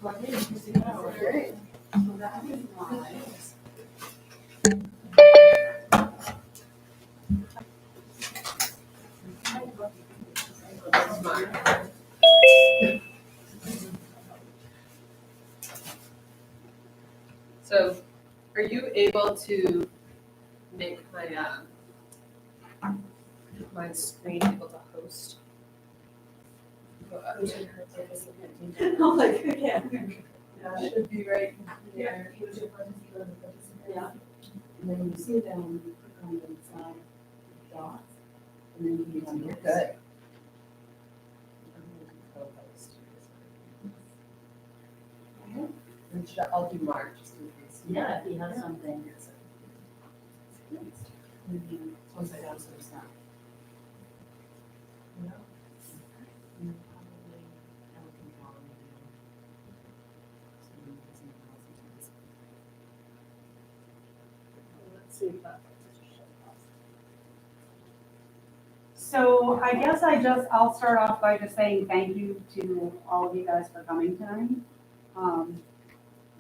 Great. So, are you able to make my screen able to host? Oh, like, yeah. Yeah, should be right here. Yeah. And then you see them, you click on the side dots, and then you can You're good. And I'll do Mark just in case. Yeah, if you have something. Once I got some stuff. Let's see if that. So I guess I'll start off by just saying thank you to all of you guys for coming tonight.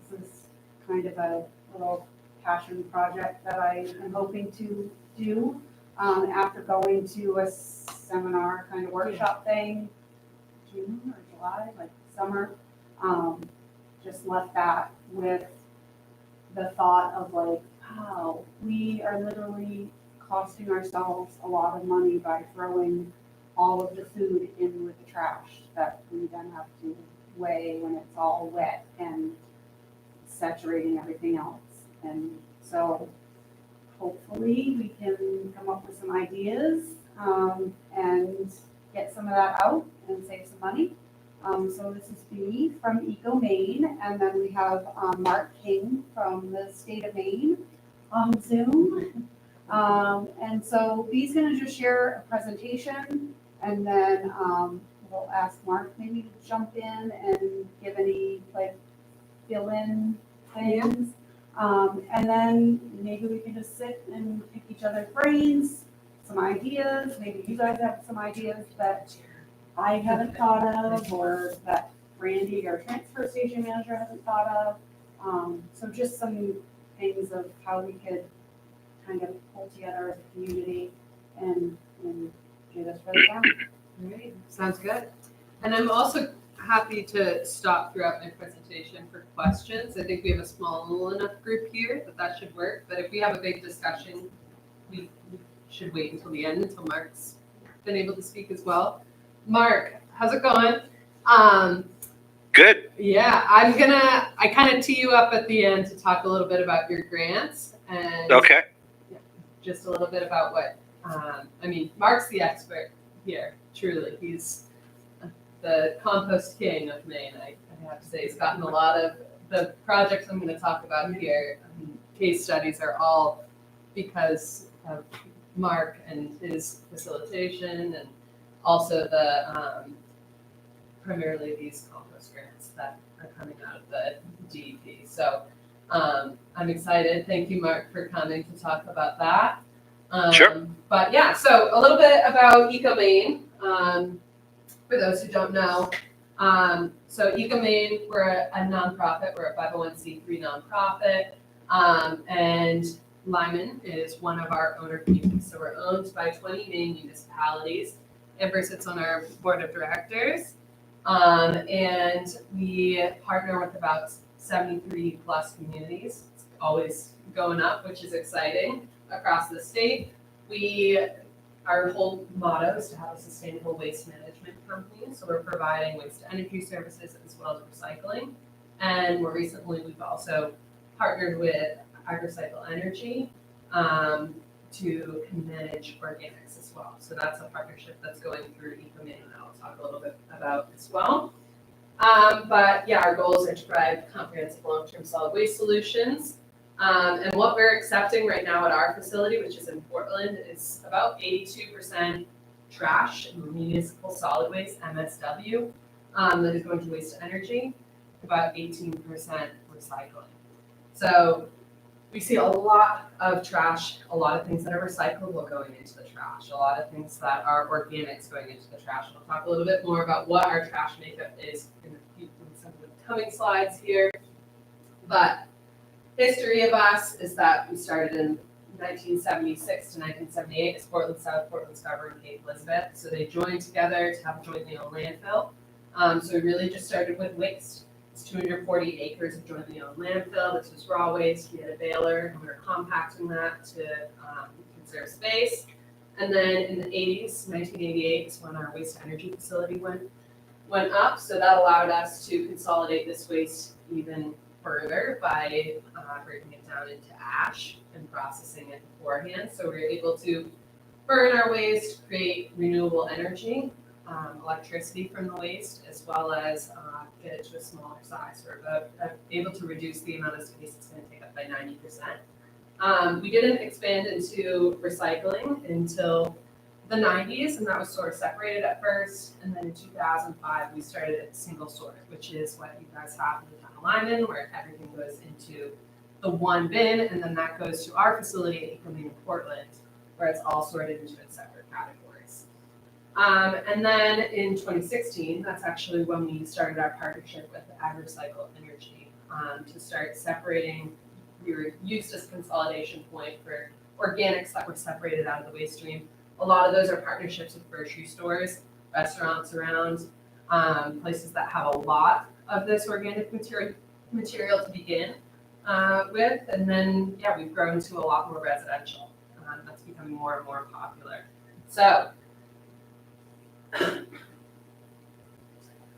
This is kind of a little passion project that I am hoping to do. After going to a seminar kind of workshop thing, June or July, like summer, just left that with the thought of like, wow, we are literally costing ourselves a lot of money by throwing all of the food in with the trash that we then have to weigh when it's all wet and saturating everything else. And so hopefully we can come up with some ideas and get some of that out and save some money. So this is Bea from Ecomaine, and then we have Mark King from the state of Maine on Zoom. And so Bea's gonna just share a presentation, and then we'll ask Mark maybe to jump in and give any like fill-in things. And then maybe we can just sit and pick each other's brains, some ideas. Maybe you guys have some ideas that I haven't thought of, or that Randy, our transfer station manager, hasn't thought of. So just some things of how we could kind of pull together as a community and do this for the town. All right, sounds good. And I'm also happy to stop throughout my presentation for questions. I think we have a small enough group here that should work. But if we have a big discussion, we should wait until the end, until Mark's been able to speak as well. Mark, how's it going? Good. Yeah, I kind of tee you up at the end to talk a little bit about your grants and Okay. just a little bit about what, Mark's the expert here, truly. He's the compost king of Maine, I have to say. He's gotten a lot of the projects I'm going to talk about here. Case studies are all because of Mark and his facilitation, and also the primarily these compost grants that are coming out of the DEP. So I'm excited. Thank you, Mark, for coming to talk about that. Sure. But yeah, so a little bit about Ecomaine. For those who don't know, so Ecomaine, we're a nonprofit. We're a 501c3 nonprofit, and Lyman is one of our owner communities. So we're owned by 20 Maine municipalities. Amber sits on our board of directors, and we partner with about 73 plus communities. It's always going up, which is exciting, across the state. Our whole motto is to have a sustainable waste management company. So we're providing waste to energy services as well as recycling. And more recently, we've also partnered with AgriCycle Energy to manage organics as well. So that's a partnership that's going through Ecomaine that I'll talk a little bit about as well. But yeah, our goals are to provide comprehensive long-term solid waste solutions. And what we're accepting right now at our facility, which is in Portland, is about 82% trash, municipal solid waste, MSW, that is going to waste to energy, about 18% recycling. So we see a lot of trash, a lot of things that are recyclable going into the trash, a lot of things that are organics going into the trash. We'll talk a little bit more about what our trash makeup is in some of the coming slides here. But history of us is that we started in 1976 to 1978 as Portland South, Portland Scarborough, and Cape Elizabeth. So they joined together to have a jointly owned landfill. So we really just started with waste. It's 240 acres of jointly owned landfill. This was raw waste. We had a baler, and we were compacting that to conserve space. And then in the 80s, 1988 is when our waste energy facility went up. So that allowed us to consolidate this waste even further by breaking it down into ash and processing it beforehand. So we were able to burn our waste, create renewable energy, electricity from the waste, as well as get it to a smaller size. We're able to reduce the amount of space it's going to take up by 90%. We didn't expand into recycling until the 90s, and that was sort of separated at first. And then in 2005, we started at single sort, which is what you guys have in the town of Lyman, where everything goes into the one bin, and then that goes to our facility at Ecomaine in Portland, where it's all sorted into its separate categories. And then in 2016, that's actually when we started our partnership with AgriCycle Energy to start separating. We were used as a consolidation point for organics that were separated out of the waste stream. A lot of those are partnerships with grocery stores, restaurants around, places that have a lot of this organic material to begin with. And then, yeah, we've grown to a lot more residential. That's becoming more and more popular. So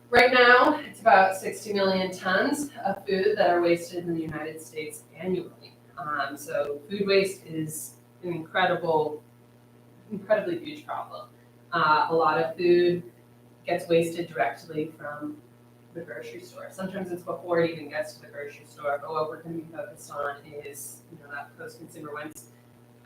right now, it's about 60 million tons of food that are wasted in the United States annually. So food waste is an incredibly huge problem. A lot of food gets wasted directly from the grocery store. Sometimes it's before it even gets to the grocery store, but what we're going to be focused on is, that post-consumer once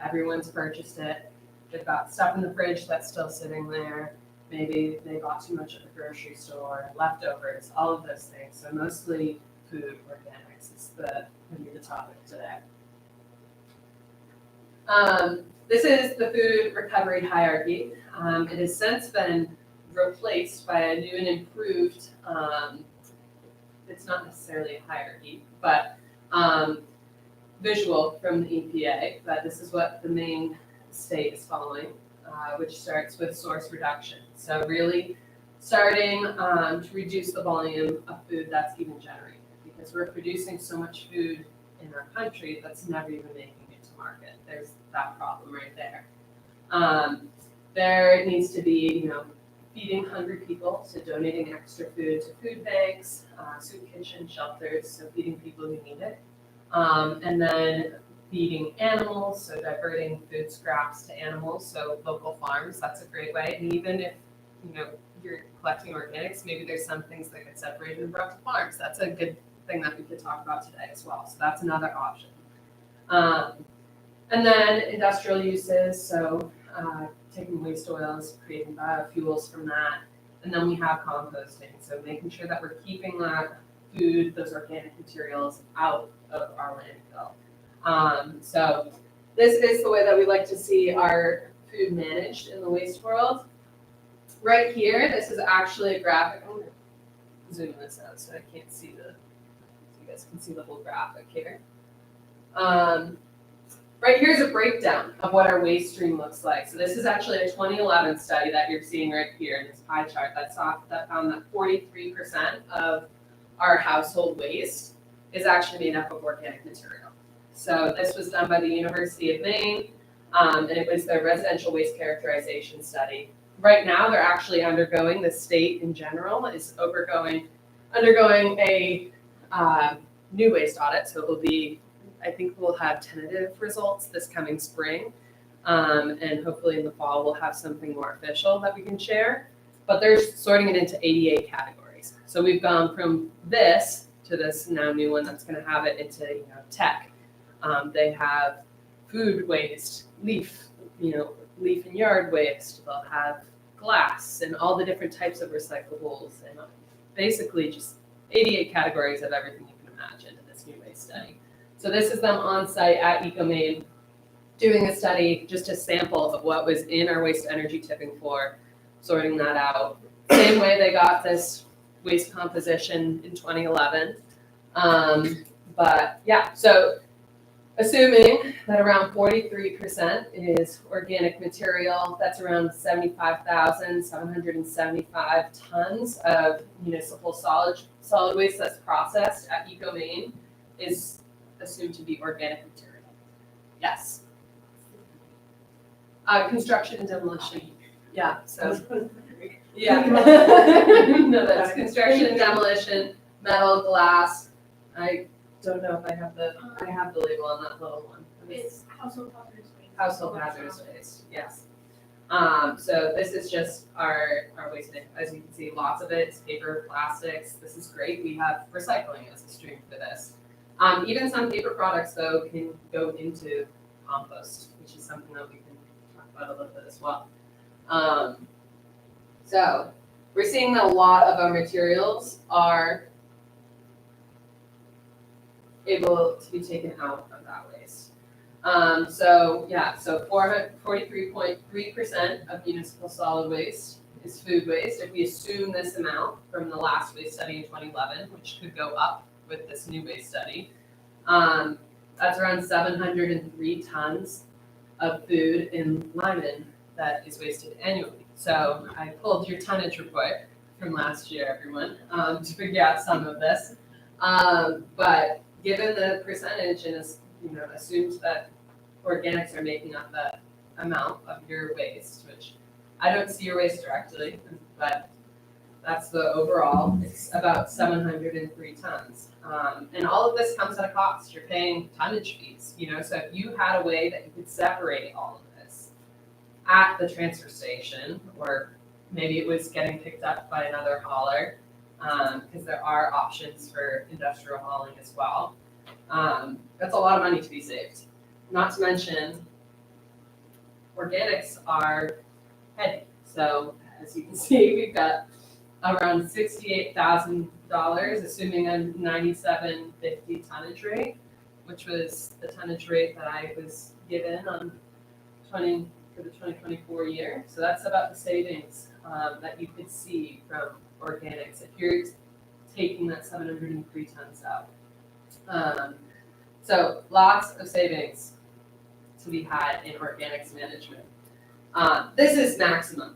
everyone's purchased it, they've got stuff in the fridge that's still sitting there. Maybe they bought too much at the grocery store, leftovers, all of those things. So mostly food, organics is going to be the topic today. This is the food recovery hierarchy. It has since been replaced by a new and improved, it's not necessarily a hierarchy, but visual from the EPA, but this is what the main state is following, which starts with source reduction. So really starting to reduce the volume of food that's even generated, because we're producing so much food in our country that's never even making it to market. There's that problem right there. There needs to be, feeding hungry people, so donating extra food to food banks, soup kitchen, shelters, so feeding people who need it. And then feeding animals, so diverting food scraps to animals, so local farms, that's a great way. And even if, you're collecting organics, maybe there's some things that get separated and brought to farms. That's a good thing that we could talk about today as well. So that's another option. And then industrial uses, so taking waste oils, creating biofuels from that. And then we have composting, so making sure that we're keeping that food, those organic materials out of our landfill. So this is the way that we like to see our food managed in the waste world. Right here, this is actually a graphic. I'm going to zoom this out so I can't see so you guys can see the whole graphic here. Right here's a breakdown of what our waste stream looks like. So this is actually a 2011 study that you're seeing right here in this pie chart that found that 43% of our household waste is actually made up of organic material. So this was done by the University of Maine, and it was their residential waste characterization study. Right now, they're actually undergoing, the state in general is undergoing a new waste audit. So it will be, I think we'll have tentative results this coming spring. And hopefully in the fall, we'll have something more official that we can share. But they're sorting it into 88 categories. So we've gone from this to this now new one that's going to have it into tech. They have food waste, leaf and yard waste. They'll have glass and all the different types of recyclables, and basically just 88 categories of everything you can imagine in this new waste study. So this is them on site at Ecomaine doing a study, just a sample of what was in our waste energy tipping floor, sorting that out. Same way they got this waste composition in 2011. But yeah, so assuming that around 43% is organic material, that's around 75,775 tons of municipal solid waste that's processed at Ecomaine is assumed to be organic material. Yes. Construction and demolition. Yeah, so. Yeah. No, that's construction and demolition, metal, glass. I don't know if I have the label on that little one. It's household hazardous waste. Household hazardous waste, yes. So this is just our waste bin. As you can see, lots of it is paper, plastics. This is great. We have recycling as a stream for this. Even some paper products though can go into compost, which is something that we can talk about a little bit as well. So we're seeing that a lot of our materials are able to be taken out of that waste. So 43.3% of municipal solid waste is food waste. If we assume this amount from the last waste study in 2011, which could go up with this new waste study, that's around 703 tons of food in Lyman that is wasted annually. So I pulled your tonnage report from last year, everyone, to figure out some of this. But given the percentage and assumed that organics are making up that amount of your waste, which I don't see your waste directly, but that's the overall, it's about 703 tons. And all of this comes at a cost. You're paying tonnage fees, so if you had a way that you could separate all of this at the transfer station, or maybe it was getting picked up by another hauler, because there are options for industrial hauling as well. That's a lot of money to be saved. Not to mention, organics are heavy. So as you can see, we've got around $68,000, assuming a 97.50 tonnage rate, which was the tonnage rate that I was given on for the 2024 year. So that's about the savings that you could see from organics if you're taking that 703 tons out. So lots of savings to be had in organics management. This is maximum,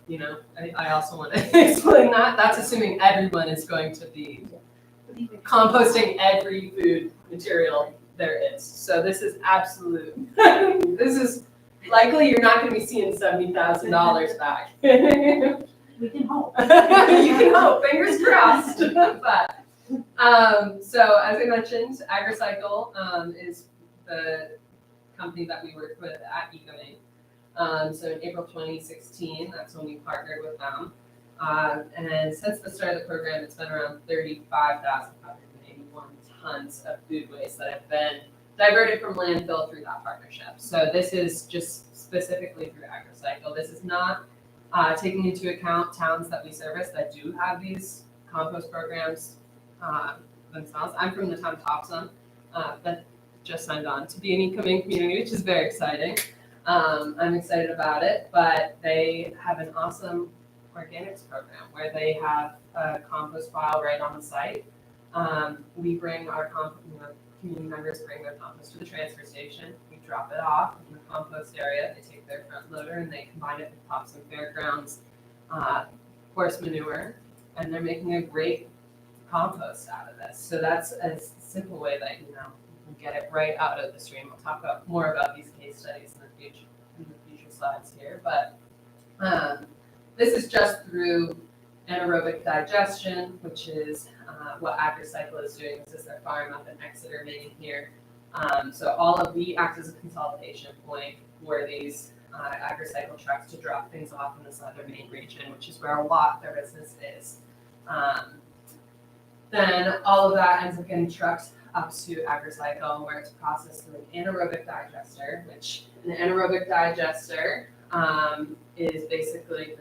I also want to explain that. That's assuming everyone is going to be composting every food material there is. So this is absolute. This is likely you're not going to be seeing $70,000 back. We can hope. You can hope, fingers crossed. But so as I mentioned, AgriCycle is the company that we work with at Ecomaine. So in April 2016, that's when we partnered with them. And since the start of the program, it's been around 35,581 tons of food waste that have been diverted from landfill through that partnership. So this is just specifically through AgriCycle. This is not taking into account towns that we service that do have these compost programs themselves. I'm from the town of Topsom, that just signed on to be an Ecomaine community, which is very exciting. I'm excited about it, but they have an awesome organics program where they have a compost pile right on the site. We bring our community members bring their compost to the transfer station. We drop it off in the compost area. They take their front loader and they combine it with Topsom Fairgrounds horse manure, and they're making a great compost out of this. So that's a simple way that you can get it right out of the stream. We'll talk more about these case studies in the future slides here, but this is just through anaerobic digestion, which is what AgriCycle is doing. This is their farm up in Exeter, Maine here. So we act as a consolidation point for these AgriCycle trucks to drop things off in the southern Maine region, which is where a lot of their business is. Then all of that ends up getting trucked up to AgriCycle, where it's processed through an anaerobic digester, which an anaerobic digester is basically,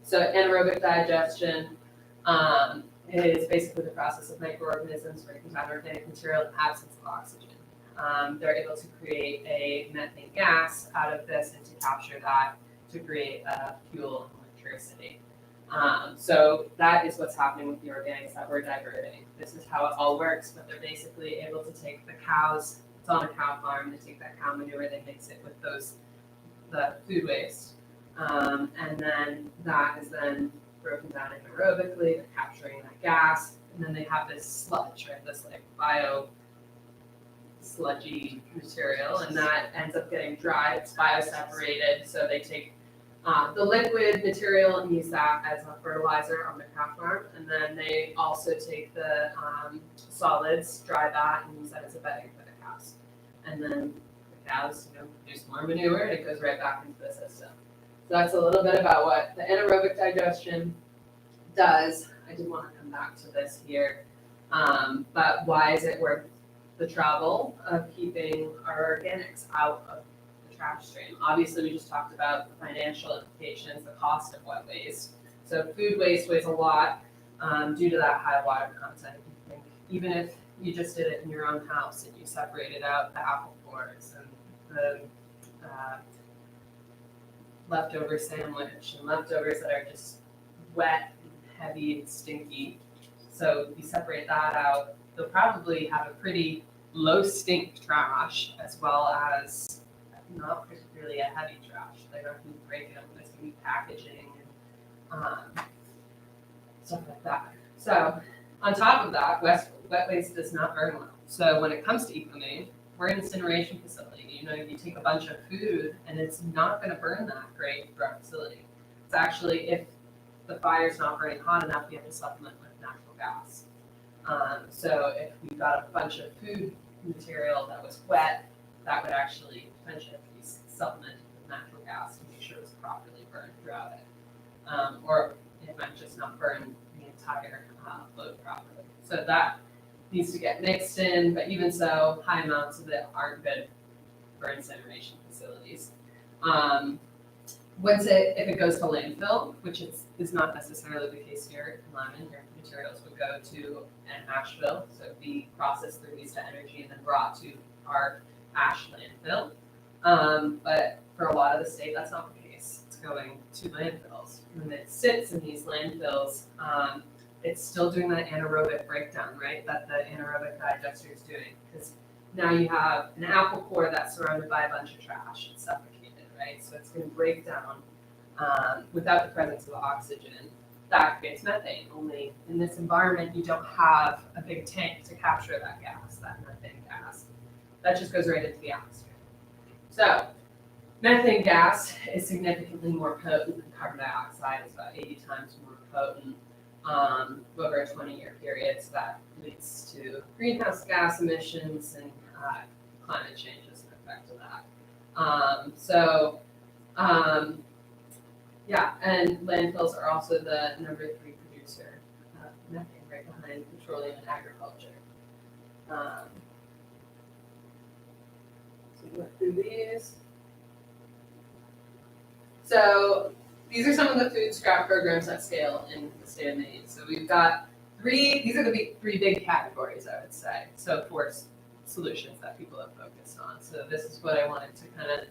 so anaerobic digestion is basically the process of microorganisms breaking down organic material in the absence of oxygen. They're able to create a methane gas out of this and to capture that to create fuel and electricity. So that is what's happening with the organics that we're diverting. This is how it all works, but they're basically able to take the cows, it's on a cow farm, they take that cow manure, they mix it with the food waste. And then that is then broken down anaerobically, they're capturing that gas, and then they have this sludge, right, this like sludgy material, and that ends up getting dry, it's bioseparated, so they take the liquid material and use that as a fertilizer on the cow farm, and then they also take the solids, dry that, and use that as a bedding for the cows. And then the cows, produce more manure, and it goes right back into the system. So that's a little bit about what the anaerobic digestion does. I did want to come back to this here, but why is it worth the trouble of keeping our organics out of the trash stream? Obviously, we just talked about the financial implications, the cost of wet waste. So food waste weighs a lot due to that high water content. Even if you just did it in your own house and you separated out the apple cores and the leftover sandwich and leftovers that are just wet and heavy and stinky. So you separate that out, they'll probably have a pretty low stink trash as well as not particularly a heavy trash. They're not going to break it up, there's going to be packaging and stuff like that. So on top of that, wet waste does not burn well. So when it comes to Ecomaine, we're an incineration facility. You take a bunch of food and it's not going to burn that great for our facility. It's actually, if the fire's not burning hot enough, we have to supplement with natural gas. So if we got a bunch of food material that was wet, that would actually potentially be supplemented with natural gas to make sure it was properly burned throughout it. Or it might just not burn the entire load properly. So that needs to get mixed in, but even so, high amounts of it aren't good for incineration facilities. If it goes to landfill, which is not necessarily the case here in Lyman, your materials would go to an Asheville, so be processed through waste to energy and then brought to our ash landfill. But for a lot of the state, that's not the case. It's going to landfills. When it sits in these landfills, it's still doing that anaerobic breakdown, right? That the anaerobic digester is doing. Because now you have an apple core that's surrounded by a bunch of trash. It's suffocated, right? So it's going to break down without the presence of oxygen. That creates methane. Only in this environment, you don't have a big tank to capture that gas, that methane gas. That just goes right into the atmosphere. So methane gas is significantly more potent than carbon dioxide. It's about 80 times more potent over a 20-year period. So that leads to greenhouse gas emissions and climate change as an effect of that. And landfills are also the number 3 producer of methane, right behind petroleum and agriculture. So we went through these. So these are some of the food scrap programs at scale in the state of Maine. So we've got these are the three big categories, I would say. So 4 solutions that people have focused on. So this is what I wanted to kind of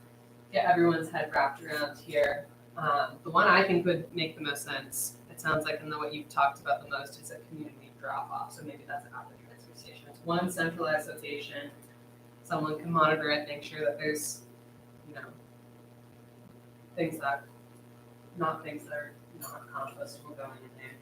get everyone's head wrapped around here. The one I think would make the most sense, it sounds like, and what you've talked about the most, is a community drop-off. So maybe that's at the transfer station. It's one centralized location. Someone can monitor it, make sure that there's, things that are not compostable going in there.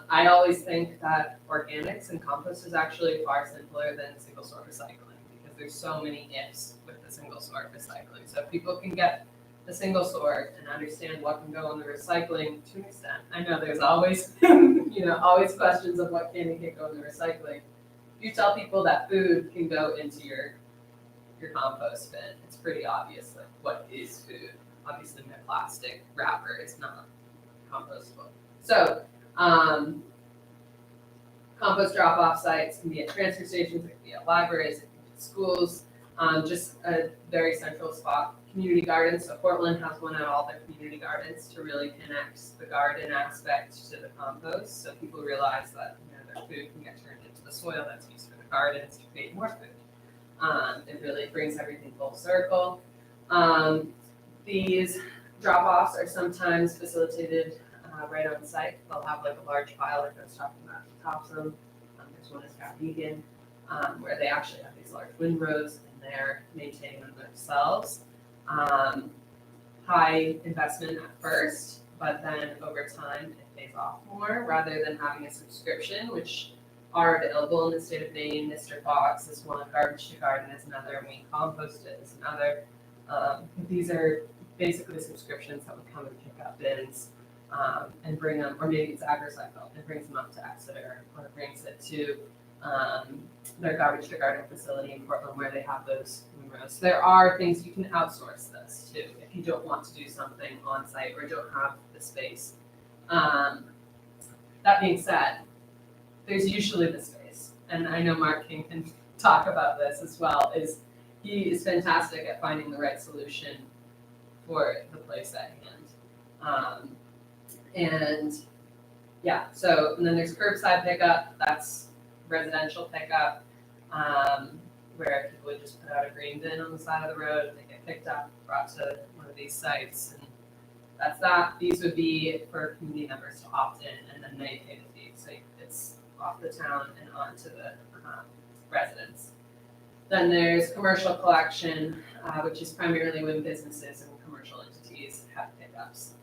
I always think that organics and compost is actually far simpler than single sort recycling because there's so many ifs with the single sort recycling. So if people can get the single sort and understand what can go in the recycling to an extent. I know there's always, always questions of what can and can't go in the recycling. If you tell people that food can go into your compost bin, it's pretty obvious like what is food. Obviously, my plastic wrapper is not compostable. So, compost drop-off sites can be at transfer stations, it can be at libraries, it can be at schools, just a very central spot. Community gardens, so Portland has one at all their community gardens to really connect the garden aspect to the compost, so people realize that their food can get turned into the soil that's used for the gardens to create more food. It really brings everything full circle. These Drop-offs are sometimes facilitated right on site. They'll have like a large pile like I was talking about at the top zone. There's one that's got vegan, where they actually have these large windrows and they're maintaining them themselves. High investment at first, but then over time it pays off more rather than having a subscription, which are available in the state of Maine. Mr. Fox is one, Garbage to Garden is another, We Compost It is another. These are basically subscriptions that would come and pick up bins and bring them, or maybe it's AgriCycle, and brings them up to Exeter, or brings it to their Garbage to Garden facility in Portland where they have those windrows. There are things you can outsource this to if you don't want to do something on site or don't have the space. That being said, there's usually the space, and I know Mark King can talk about this as well, he is fantastic at finding the right solution for the place at hand. And then there's curbside pickup, that's residential pickup, where people would just put out a green bin on the side of the road and they get picked up, brought to one of these sites, and that's that. These would be for community members to opt in, and then they pay the fee, so it's off the town and onto the residents. Then there's commercial collection, which is primarily when businesses and commercial entities have pickups.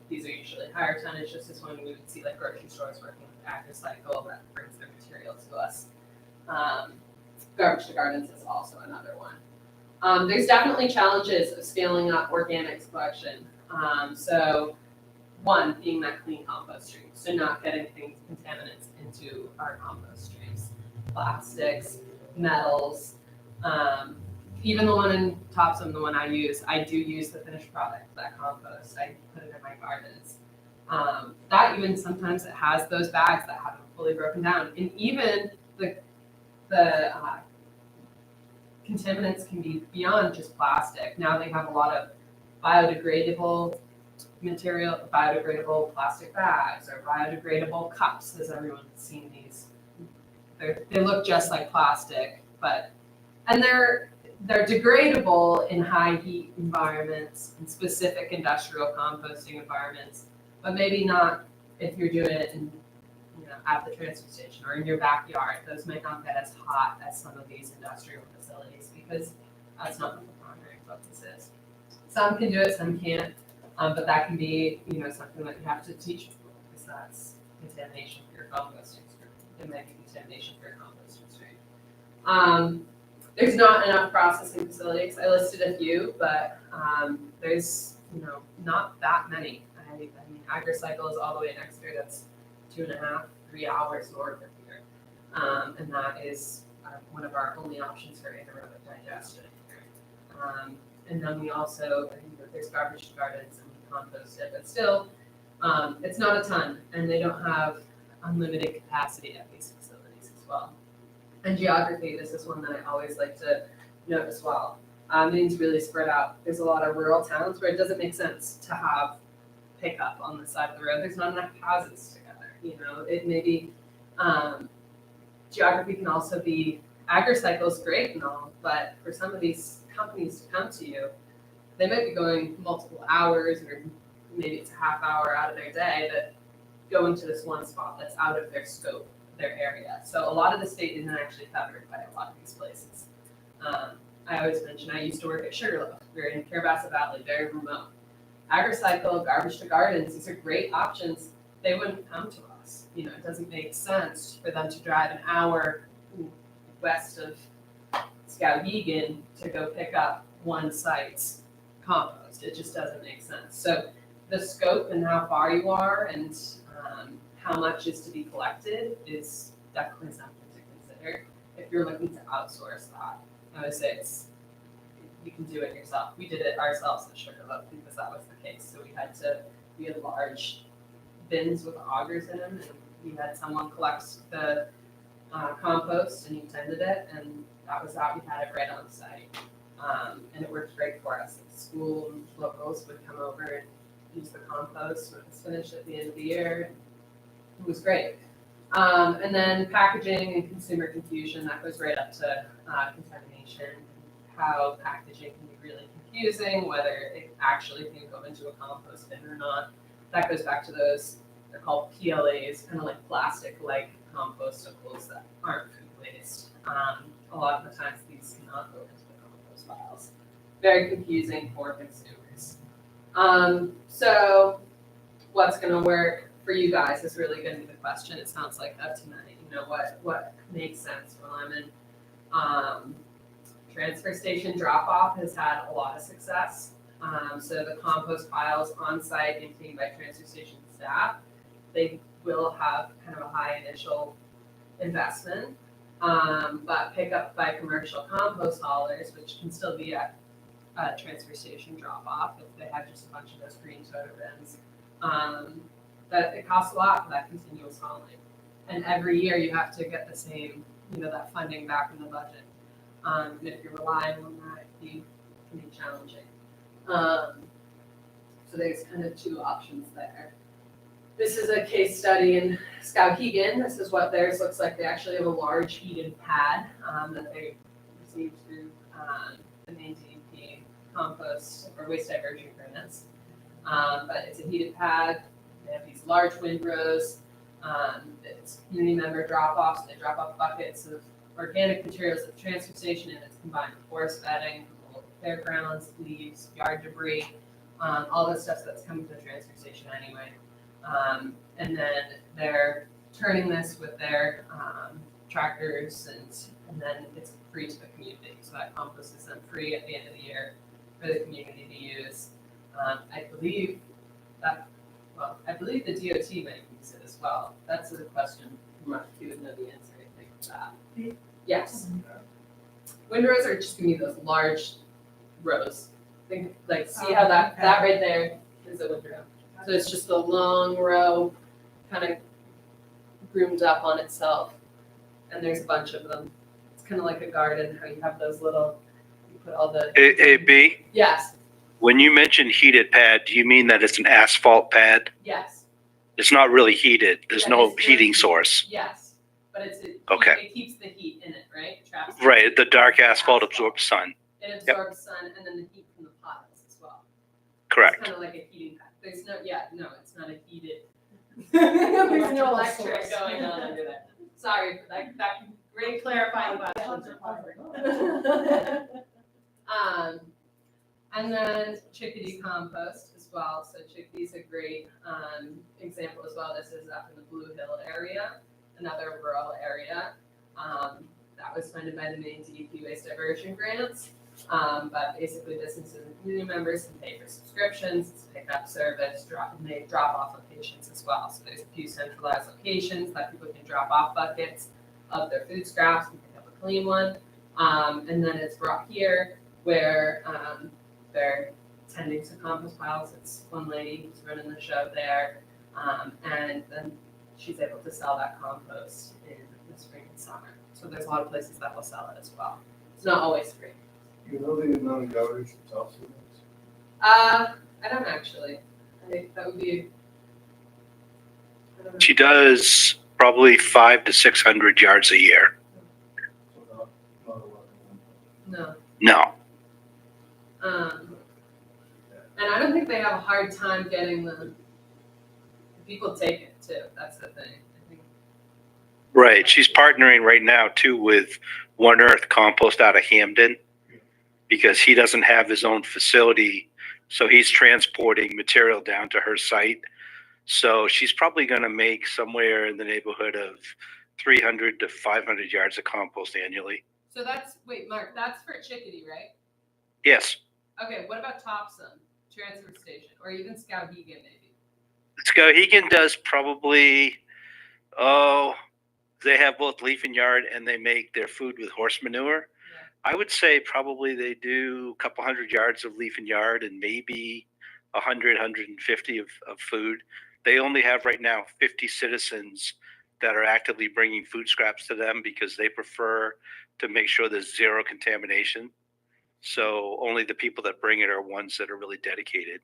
These are usually higher tonnage, just as when we would see like grocery stores working with AgriCycle that brings their material to us. Garbage to Gardens is also another one. There's definitely challenges of scaling up organics collection. So one being that clean compost stream, so not getting things, contaminants into our compost streams, plastics, metals, even the one in Topsom, the one I use, I do use the finished product, that compost. I put it in my gardens. That even sometimes it has those bags that haven't fully broken down, and even the contaminants can be beyond just plastic. Now they have a lot of biodegradable material, biodegradable plastic bags, or biodegradable cups, as everyone's seen these. They look just like plastic, and they're degradable in high heat environments and specific industrial composting environments, but maybe not if you're doing it in, at the transfer station or in your backyard. Those might not get as hot as some of these industrial facilities because that's not what the primary focus is. Some can do it, some can't, but that can be, something that you have to teach people because that's contamination for your composting stream. It might be contamination for your composting stream. There's not enough processing facilities. I listed a few, but there's not that many. I mean, AgriCycle is all the way in Exeter. That's 2.5-3 hours north of here, and that is one of our only options for anaerobic digestion here. And then we also, there's Garbage to Gardens and we compost it, but still, it's not a ton, and they don't have unlimited capacity at these facilities as well. And geography, this is one that I always like to note as well. Maine's really spread out. There's a lot of rural towns where it doesn't make sense to have pickup on the side of the road. There's not enough houses together. It may be, geography can also be, AgriCycle is great and all, but for some of these companies to come to you, they might be going multiple hours, or maybe it's a half hour out of their day that go into this one spot that's out of their scope, their area. So a lot of the state isn't actually covered by a lot of these places. I always mention I used to work at Sugarloaf. We're in Carabassa Valley, very remote. AgriCycle, Garbage to Gardens, these are great options. They wouldn't come to us. It doesn't make sense for them to drive an hour west of Skowhegan to go pick up one site's compost. It just doesn't make sense. So the scope and how far you are and how much is to be collected is definitely something to consider if you're looking to outsource that. I would say you can do it yourself. We did it ourselves at Sugarloaf because that was the case. So we had large bins with augers in them, and we had someone collect the compost, and he tended it, and that was that. We had it right on site, and it worked great for us. The school locals would come over and use the compost when it was finished at the end of the year. It was great. And then packaging and consumer confusion, that goes right up to contamination, how packaging can be really confusing whether it actually can go into a compost bin or not. That goes back to those, they're called PLAs, kind of like plastic-like compostables that aren't food waste. A lot of the times these cannot go into the compost piles. Very confusing for consumers. So what's gonna work for you guys is really gonna be the question. It sounds like that tonight. You know, what makes sense for Lemon. Transfer station drop-off has had a lot of success. So the compost piles on site maintained by transfer station staff, they will have kind of a high initial investment. But pick up by commercial compost haulers, which can still be at a transfer station drop-off if they have just a bunch of those green soda bins. That it costs a lot for that continuous hauling. And every year you have to get the same, that funding back in the budget. And if you're relying on that, it can be challenging. So there's kind of two options there. This is a case study in Skowhegan. This is what theirs looks like. They actually have a large heated pad that they received through the Maine DEP compost or waste diversion grants. But it's a heated pad. They have these large windrows. It's community member drop-offs. They drop off buckets of organic materials at the transfer station, and it's combined with forest bedding, fairgrounds, leaves, yard debris, all the stuff that's coming to the transfer station anyway. And then they're turning this with their tractors, and then it's free to the community. So that compost is then free at the end of the year for the community to use. I believe the DOT might use it as well. That's a question. Mark, you would know the answer, I think, to that. Yes. Windrows are just gonna be those large rows. Think, see how that right there is a windrow. So it's just a long row, kind of groomed up on itself, and there's a bunch of them. It's kind of like a garden, how you have those little, you put all the. AB, Yes, when you mention heated pad, do you mean that it's an asphalt pad? yes, It's not really heated. There's Yeah, no it's heating not- source. yes, but Okay. it keeps the heat in it, right? It traps Right, the dark asphalt Asphalt. absorbs sun. It absorbs sun and then the heat from the piles as well. Correct. It's kind of like a heating pad. There's no, it's not a heated. There's no electric going on under there. Sorry for that great clarifying question. And then chickadee compost as well. So chickadee's a great example as well. This is up in the Blue Hill area, another rural area. That was funded by the Maine DEP waste diversion grants. But basically businesses and community members can pay for subscriptions, it's a pickup service, and they drop off locations as well. So there's a few centralized locations that people can drop off buckets of their food scraps and pick up a clean one. And then it's brought here where they're tending to compost piles. It's one lady who's running the show there. And then she's able to sell that compost in the spring and summer. So there's a lot of places that will sell it as well. It's not always free. You know the amount of garbage it's also is? I don't actually. I think that would be. I don't know. She does probably 500 to 600 yards a year. So not a lot. No. No. And I don't think they have a hard time getting them. People take it too. That's the thing. I think. Right. She's partnering right now too with One Earth Compost out of Hamden because he doesn't have his own facility. So he's transporting material down to her site. So she's probably going to make somewhere in the neighborhood of 300 to 500 yards of compost annually. So wait, Mark, that's for Chickadee, right? Yes. Okay, what about Topsom, transfer station, or even Skowhegan maybe? Skowhegan does probably, they have both leaf and yard and they make their food with horse manure. Yeah. I would say probably they do a couple hundred yards of leaf and yard and maybe 100, 150 of food. They only have right now 50 citizens that are actively bringing food scraps to them because they prefer to make sure there's zero contamination. So only the people that bring it are ones that are really dedicated.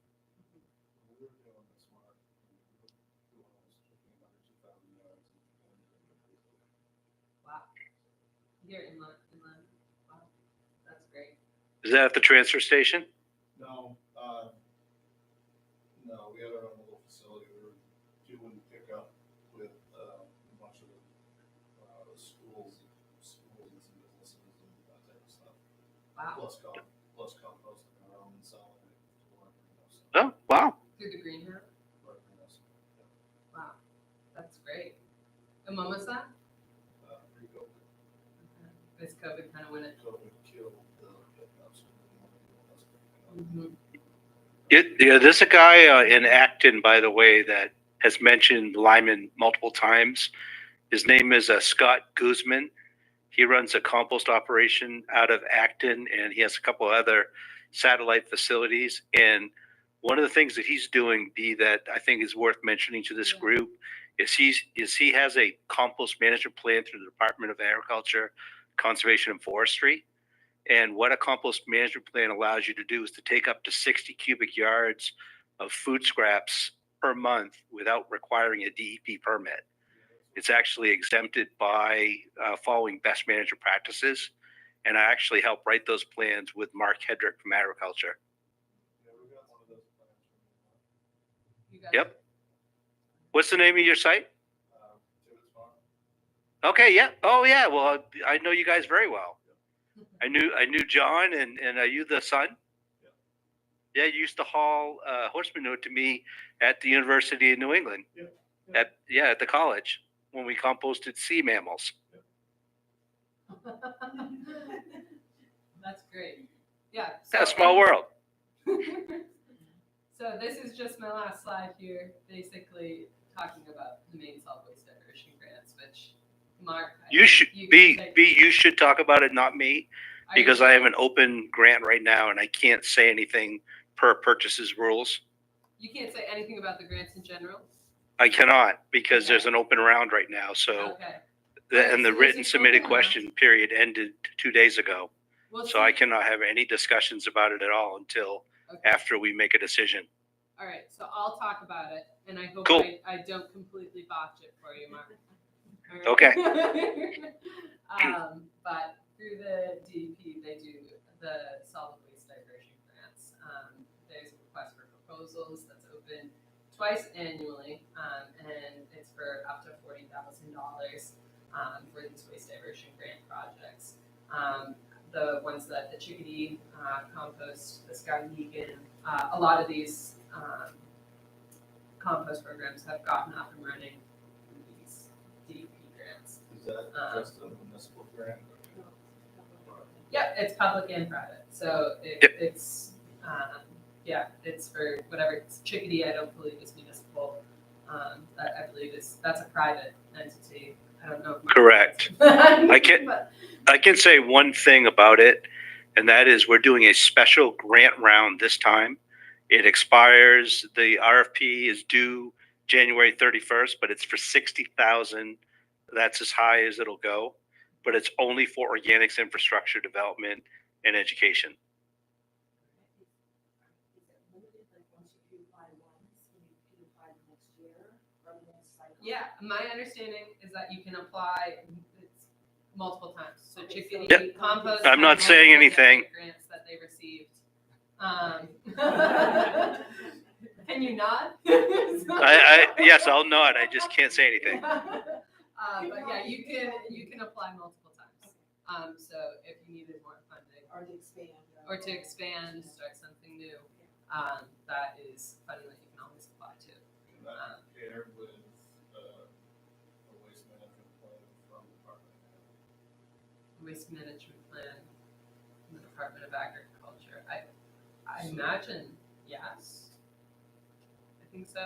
Wow. Here in London. Wow, that's great. Is that at the transfer station? Wow, Plus composting our own and selling it. Oh, wow. through the greenhouse? Wow, that's great. And when was that? Pre-COVID, This COVID kind of went it. COVID killed the pickups. There's a guy in Acton, by the way, that has mentioned Lyman multiple times. His name is Scott Guzman. He runs a compost operation out of Acton, and he has a couple other satellite facilities. And one of the things that he's doing, that I think is worth mentioning to this group, is he has a compost management plan through the Department of Agriculture, Conservation, and Forestry. And what a compost management plan allows you to do is to take up to 60 cubic yards of food scraps per month without requiring a DEP permit. It's actually exempted by following best management practices. And I actually helped write those plans with Mark Hedrick from Agriculture. Yeah, we got one of those plans from You guys- Yep. What's the name of your site? Tibbetts Farm. Okay, yeah. Oh, yeah. Well, I know you guys very well. I knew John and are you the son? Yeah, you used to haul horse manure to me at the University of New England. At the college when we composted sea mammals. That's great. Yeah. That's a small world. So this is just my last slide here, basically talking about the Maine Solid Waste Diversion Grants, which Mark. You should can be take- you should talk about it, not me, Are you because sure? I have an open grant right now and I can't say anything per purchases rules. You can't say anything about the grants in general? I cannot because Okay. there's an open round right now. So Okay. and the So there's written an submitted open question period ended 2 days ago. Well, So I cannot have any discussions about it at all until okay. after we make a decision. All right, so I'll talk about it, and I hope Cool. I don't completely botch it for you, Mark. All right? Okay. But through the DEP, they do the solid waste diversion grants. There's a request for proposals that's open twice annually, and it's for up to $40,000 for these waste diversion grant projects. The ones that the Chickadee compost, the Skowhegan, a lot of these compost programs have gotten up and running through these DEP grants. Is that just a municipal grant? Yep, it's public and private, so Yep. it's it's for whatever. It's Chickadee, I don't believe is municipal. That I believe that's a private entity. I don't know. If Correct. I can't- I can say one thing about it, and that is we're doing a special grant round this time. It expires, the RFP is due January 31st, but it's for 60,000. That's as high as it'll go, but it's only for organics infrastructure development and education. Is it limited, like once you apply once, you can apply the next year, rather than a cycle? Yeah, my understanding is that you can apply it's multiple times. So Okay, Chickadee Yep. compost. I'm not has saying multiple anything. different Grants that they received. Can you nod? Yes, I'll nod. I just can't say anything. But yeah, you can apply multiple times. So if you needed more funding Or to expand. or to expand, start something new, that is funding that you can always apply to. And that paired with a waste management plan from the Department of Ag. Waste management plan from the Department of Agriculture. I imagine yes. I think so.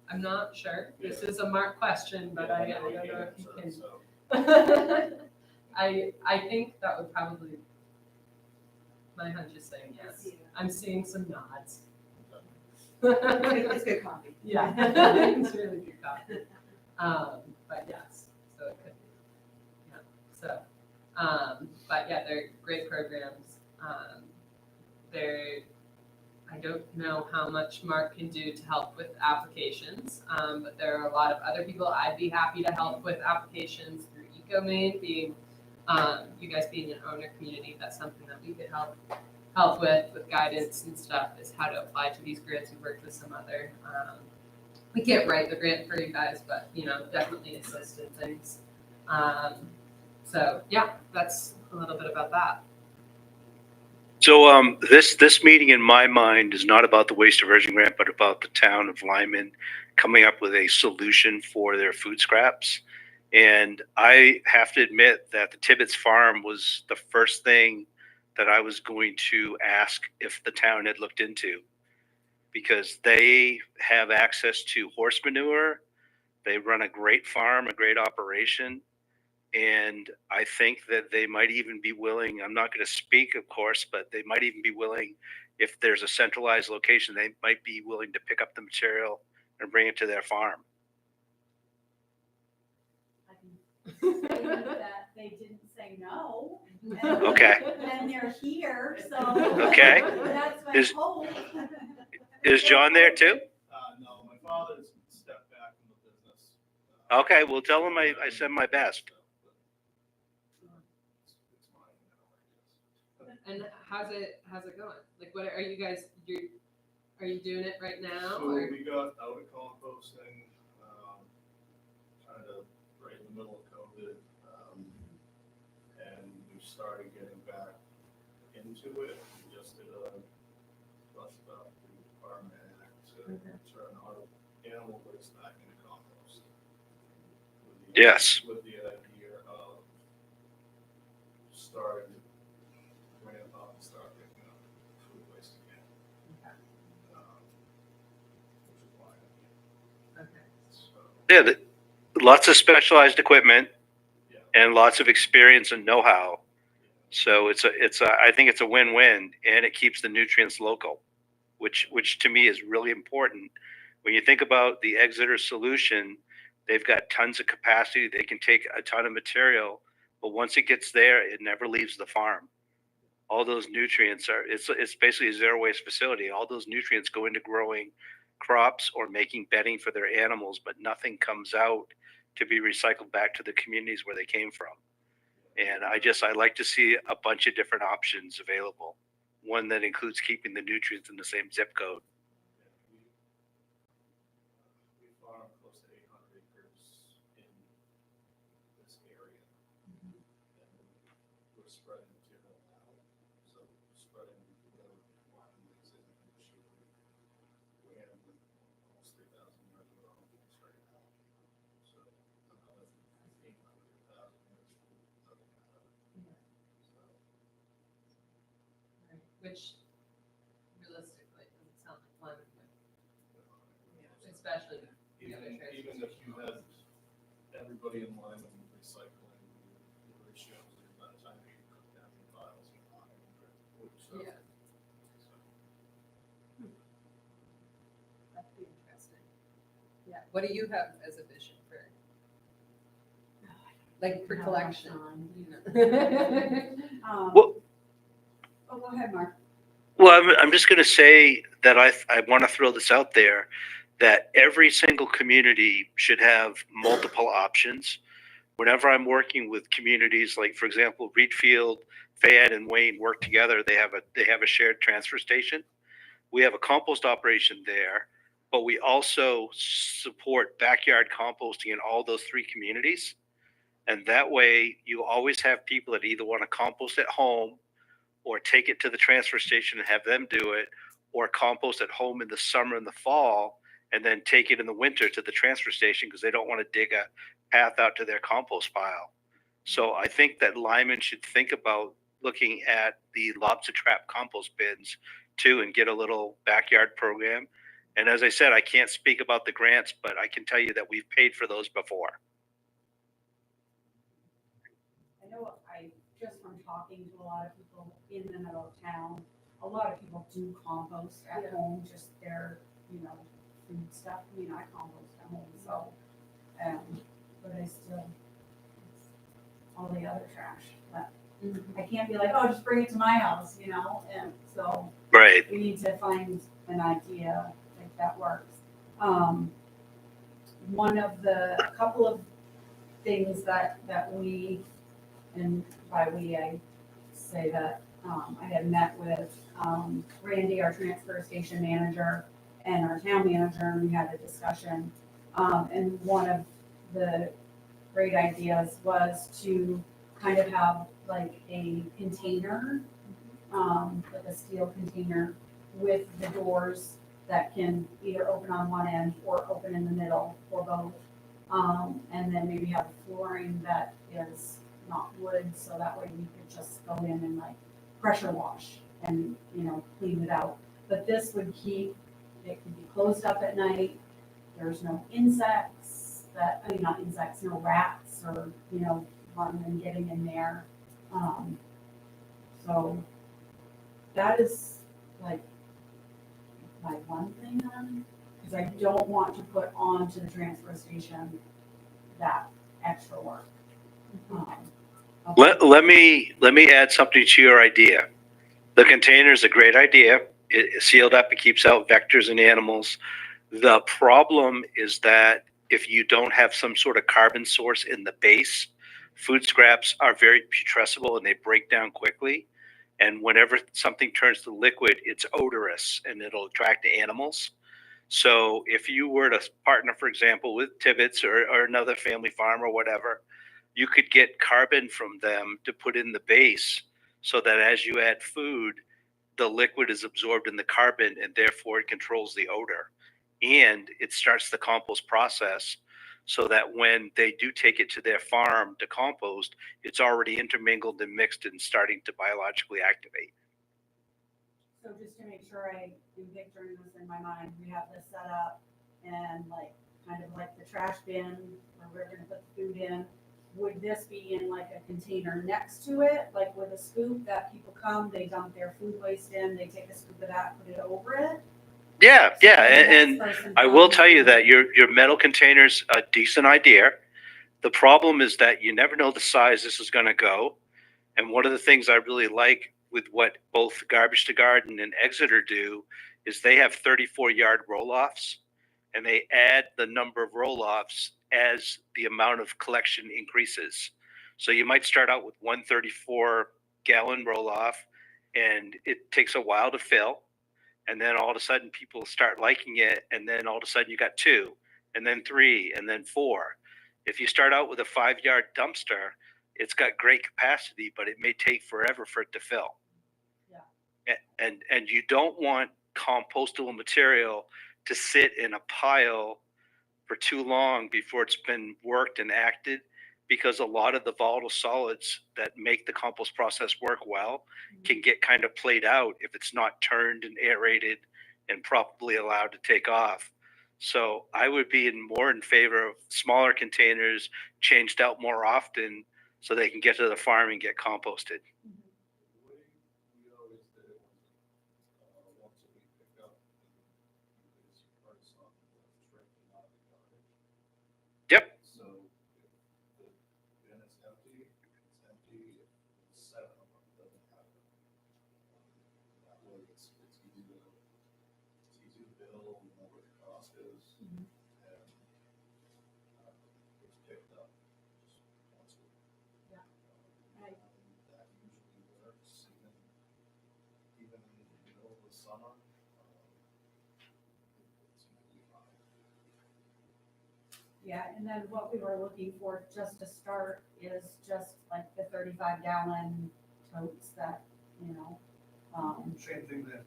I'm not sure. This is a Mark question, but I don't know if you can. So, I think that would probably. My hunch is saying yes. Yeah. I'm seeing some nods. It's good coffee. Yeah, it's really good copy. But yes, so it could be. Yeah. So, but yeah, they're great programs. I don't know how much Mark can do to help with applications, but there are a lot of other people I'd be happy to help with applications through Ecomaine, being you guys being an owner community. That's something that we could help with guidance and stuff, is how to apply to these grants. We've worked with some other. We can't write the grant for you guys, but definitely assist in things. So yeah, that's a little bit about that. So this meeting in my mind is not about the waste diversion grant, but about the town of Lyman coming up with a solution for their food scraps. And I have to admit that the Tibbetts Farm was the first thing that I was going to ask if the town had looked into, because they have access to horse manure. They run a great farm, a great operation. And I think that they might even be willing, I'm not going to speak, of course, but they might even be willing, if there's a centralized location, they might be willing to pick up the material and bring it to their farm. I can say that they didn't say no. Okay. And they're here, so. Okay. That's my Is- hope. Is John there too? No, my father's stepped back from the business. Okay, well, tell him I send my best. It's mine now, I guess. And how's it going? Like, what are you guys, are you doing it right now? So Or? we got out of composting, kind of right in the middle of COVID, and we started getting back into it. We just did a bust up the Department Act to turn our animal waste back into compost. With the- Yes. With the idea of starting to ramp up and start picking up food waste again. Which is why I'm Okay. here. So, Yeah, lots of specialized equipment yeah. and lots of experience and know-how. So I think it's a win-win, and it keeps the nutrients local, which to me is really important. When you think about the Exeter solution, they've got tons of capacity. They can take a ton of material, but once it gets there, it never leaves the farm. All those nutrients it's basically a zero waste facility. All those nutrients go into growing crops or making bedding for their animals, but nothing comes out to be recycled back to the communities where they came from. And I like to see a bunch of different options available. One that includes keeping the nutrients in the same zip code. We farm close to 800 acres in this area. And we're spreading material now. So spreading the line mix in the issue. We have almost 3,000 yards of our own right now. So another 800,000 yards doesn't matter. So, Which realistically doesn't sound like Lyman would, especially with the other even if you had everybody in line with recycling, the ratios, by the time you cook down the files, you're not even so. Yeah. That'd be interesting. Yeah. What do you have as a vision for, like, for collection? Well- Oh, go ahead, Mark. Well, I'm just going to say that I want to throw this out there, that every single community should have multiple options. Whenever I'm working with communities, like for example, Reedfield, Fayette, and Wayne work together, they have a shared transfer station. We have a compost operation there, but we also support backyard composting in all those three communities. And that way you always have people that either want to compost at home or take it to the transfer station and have them do it, or compost at home in the summer and the fall, and then take it in the winter to the transfer station because they don't want to dig a path out to their compost pile. So I think that Lyman should think about looking at the lobster trap compost bins too and get a little backyard program. And as I said, I can't speak about the grants, but I can tell you that we've paid for those before. I know just from talking to a lot of people in and out of town, a lot of people do compost at home, just their, food stuff. I mean, I compost at home, so, but I still, it's all the other trash. But I can't be like, oh, just bring it to my house, and so Right. we need to find an idea if that works. A couple of things that we, and by we, I say that I had met with Randy, our transfer station manager, and our town manager, and we had a discussion. And one of the great ideas was to kind of have like a container like a steel container with the doors that can either open on one end or open in the middle or both. And then maybe have flooring that is not wood, so that way we could just go in and like pressure wash and, clean it out. But this would keep, it could be closed up at night. There's no insects not insects, no rats or, running and getting in there. So that is like my one thing on, because I don't want to put onto the transfer station that extra work. Let me add something to your idea. The container is a great idea. It's sealed up. It keeps out vectors and animals. The problem is that if you don't have some sort of carbon source in the base, food scraps are very putrescible and they break down quickly. And whenever something turns to liquid, it's odorous and it'll attract animals. So if you were to partner, for example, with Tibbetts or another family farm or whatever, you could get carbon from them to put in the base so that as you add food, the liquid is absorbed in the carbon and therefore it controls the odor. And it starts the compost process so that when they do take it to their farm to compost, it's already intermingled and mixed and starting to biologically activate. So just to make sure I am picturing this in my mind, we have this set up and like, kind of like the trash bin where we're gonna put the food in. Would this be in like a container next to it, like with a scoop that people come, they dump their food waste in, they take a scoop of that, put it over it? Yeah, So yeah. the And next person I will comes tell you and- that your metal container's a decent idea. The problem is that you never know the size this is going to go. And one of the things I really like with what both Garbage to Garden and Exeter do is they have 34-yard roll-offs, and they add the number of roll-offs as the amount of collection increases. So you might start out with 134-gallon roll-off, and it takes a while to fill. And then all of a sudden people start liking it, and then all of a sudden you got 2, and then 3, and then 4. If you start out with a 5-yard dumpster, it's got great capacity, but it may take forever for it to fill. Yeah. And you don't want compostable material to sit in a pile for too long before it's been worked and acted, because a lot of the volatile solids that make the compost process work well can get kind of played out if it's not turned and aerated and properly allowed to take off. So I would be more in favor of smaller containers changed out more often so they can get to the farm and get composted. The way we always did it was, once a week pickup, and you could price on the trip and not the garbage. Yep. So if the bin is empty, it's empty. If it's 7 of them, it doesn't happen. That way it's easy to bill, you know what the cost is, and it's picked up just once a week. Yeah. Right. That usually works, even in the middle of the summer. It's usually fine. Yeah, and then what we were looking for just to start is just like the 35-gallon totes that, Same thing that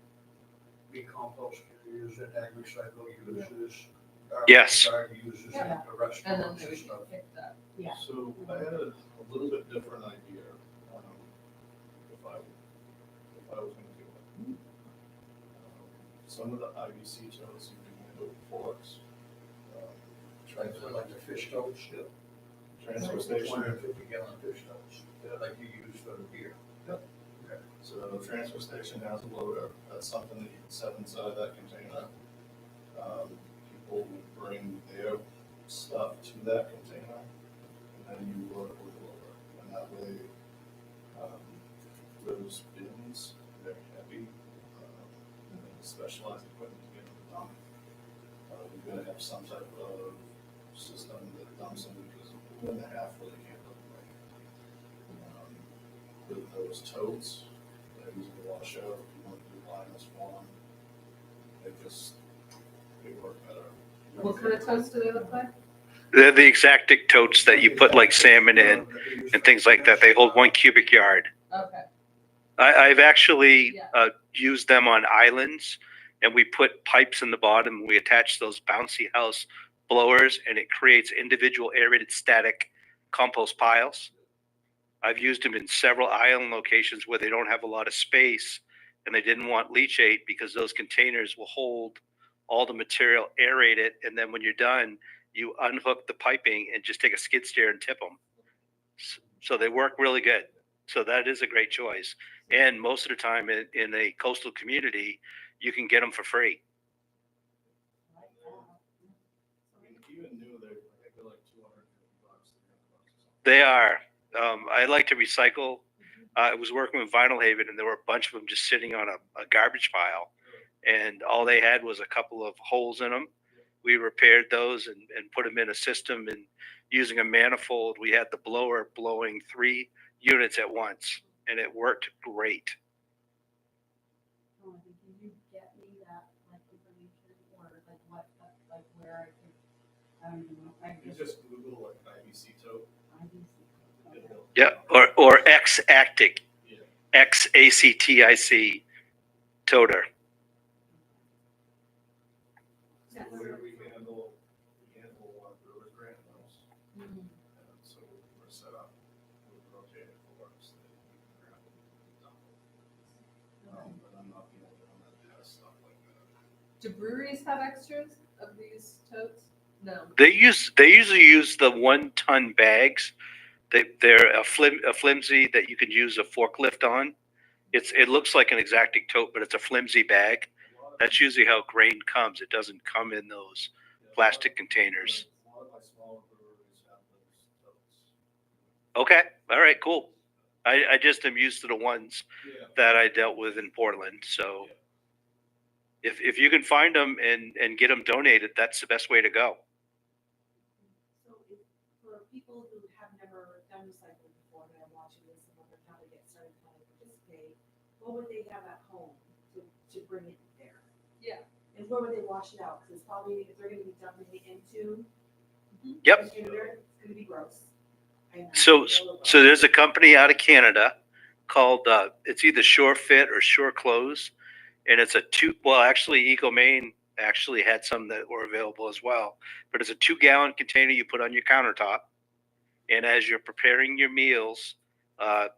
we compost use at AgriCycle uses. Yes. Uses Yeah. at the And then restaurants they and would stuff. pick that. Yeah. So I had a little bit different idea, if I was gonna do it. Some of the IBC totes you can handle with forks. Transfer like the fish totes, Transfer station. 250-gallon fish totes, like you use for the beer. So the transfer station has a loader, that's something that you can set inside that container. People would bring their stuff to that container, and then you load it with the loader. And that way, those bins, they're heavy, and then the specialized equipment to get them done. We're gonna have some type of system that dumps them, because when they half really can't put them right. With those totes, they're usually wash out, if you want to do liners for them, they work better. What kind of toast do they look like? They're the exactic totes that you put like salmon in and things like that. They hold 1 cubic yard. Okay. I've actually Yeah. used them on islands, and we put pipes in the bottom. We attach those bouncy house blowers, and it creates individual aerated static compost piles. I've used them in several island locations where they don't have a lot of space, and they didn't want leachate because those containers will hold all the material, aerate it, and then when you're done, you unhook the piping and just take a skid steer and tip them. So they work really good. So that is a great choice. And most of the time in a coastal community, you can get them for free. Even new, I think they're like $250. They are. I like to recycle. I was working with Vinyl Haven, and there were a bunch of them just sitting on a garbage pile, and all they had was a couple of holes in them. We repaired those and put them in a system, and using a manifold, we had the blower blowing 3 units at once, and it worked great. Oh, can you get me that, like, information, or like what, like where I can, I don't even know, I You guess. just Google like IBC tote. IBC. Okay. Yeah, or X-Actic, Yeah. Xactic toter. Yeah. We handle Brewers Grant house. Mhm. And so we're set up with rotating forks that we can grab and dump them. But I'm not the only one that has stuff like that. Do breweries have extras of these totes? No. They usually use the 1-ton bags. They're a flimsy that you can use a forklift on. It looks like an Exactic tote, but it's a flimsy bag. That's usually how grain comes. It doesn't come in those plastic containers. A lot of my smaller breweries have those totes. Okay, all right, cool. I just am used to the ones Yeah. that I dealt with in Portland. So if you can find them and get them donated, that's the best way to go. So if, for people who have never done recycling before, that are watching this and wondering how to get started, how to participate, what would they have at home to bring it there? Yeah. And where would they wash it out? Because it's probably, if they're gonna be dumping it into. Yep. It's gonna be gross. I imagine. So It's a little so gross. there's a company out of Canada called it's either Sure Fit or Sure Clothes, and it's a actually Ecomaine actually had some that were available as well, but it's a 2-gallon container you put on your countertop, and as you're preparing your meals,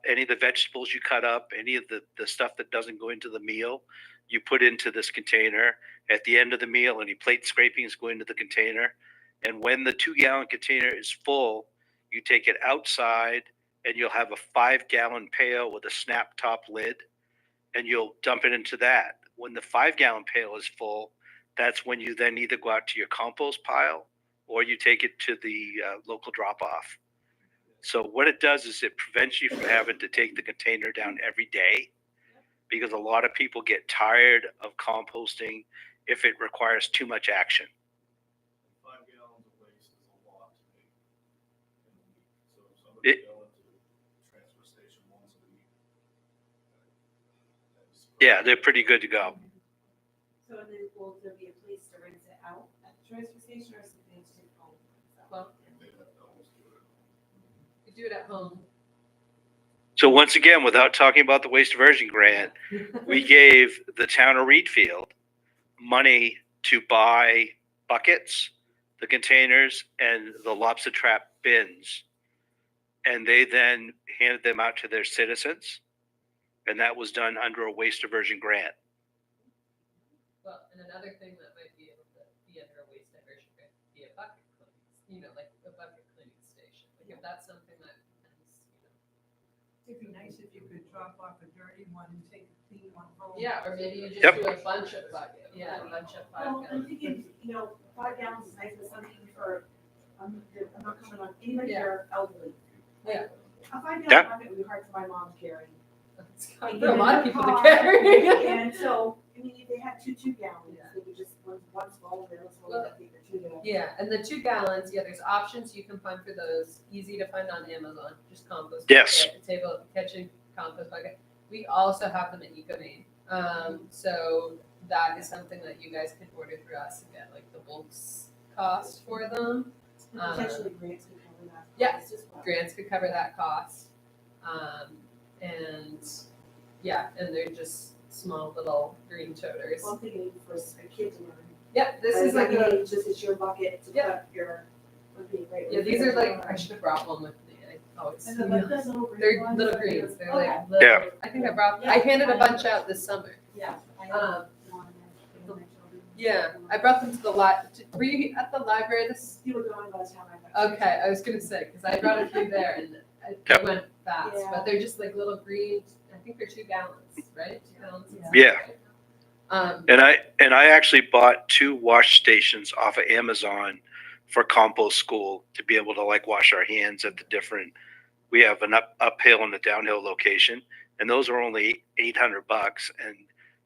any of the vegetables you cut up, any of the stuff that doesn't go into the meal, you put into this container. At the end of the meal, any plate scrapings go into the container, and when the 2-gallon container is full, you take it outside, and you'll have a 5-gallon pail with a snap top lid, and you'll dump it into that. When the 5-gallon pail is full, that's when you then either go out to your compost pile or you take it to the local drop off. So what it does is it prevents you from having to take the container down every day, because a lot of people get tired of composting if it requires too much action. 5 gallons of waste is a lot to me in a week. So if somebody going to the transfer station once a week. Yeah, they're pretty good to go. So then, will there be a place to rinse it out at the transfer station or something to take home? Well, They have to almost do it. you do it at home. So once again, without talking about the waste diversion grant, we gave the town of Reedfield money to buy buckets, the containers, and the lobster trap bins. And they then handed them out to their citizens. And that was done under a waste diversion grant. Well, and another thing that might be able to be under a waste diversion grant would be a bucket cleaning, like a bucket cleaning station. Like if that's something that is, It'd be nice if you could drop off a dirty one and take a clean one home. yeah, or maybe you just Yep. do a bunch of buckets. Yeah, a bunch of 5 Well, I'm gallons. thinking, 5 gallons is nice, but something for, I'm not coming on anybody Yeah. here elderly. Yeah. A 5 Yeah. gallon bucket would be hard for my mom to carry. It's hard for a lot of people to Car. carry. And so, I mean, if they had 2 gallons, Yeah. they could just, one's full, the other's full, Well, I think they're 2 gallons. Yeah, and the 2 gallons, there's options you can find for those, easy to find on Amazon, just compost Yes. bucket, table kitchen compost bucket. We also have them at Ecomaine. So that is something that you guys can order through us and get like the bulk cost for them. And potentially grants can cover that. Yeah. cost as well. Grants could cover that cost. And Yeah, and they're just small little green toters. One thing for a kid to learn. Yep, this is like a, This is your bucket to Yeah. put your, would be great. yeah, these are like, I should have brought one with me. I always, And the little green they're ones little are greens. your- They're okay. like little, Yeah. I think I handed a bunch out this summer. Yeah. I Um, have one in my children. Yeah, I brought them to the were you at the library this? You were going by the time I got. Okay, I was gonna say, because I brought a few there and it Yep. went fast, Yeah. but they're just like little green, I think they're 2 gallons, right? 2 gallons. Yeah. Um, And I actually bought 2 wash stations off of Amazon for compost school to be able to like wash our hands at the different. We have an uphill and a downhill location, and those are only $800, and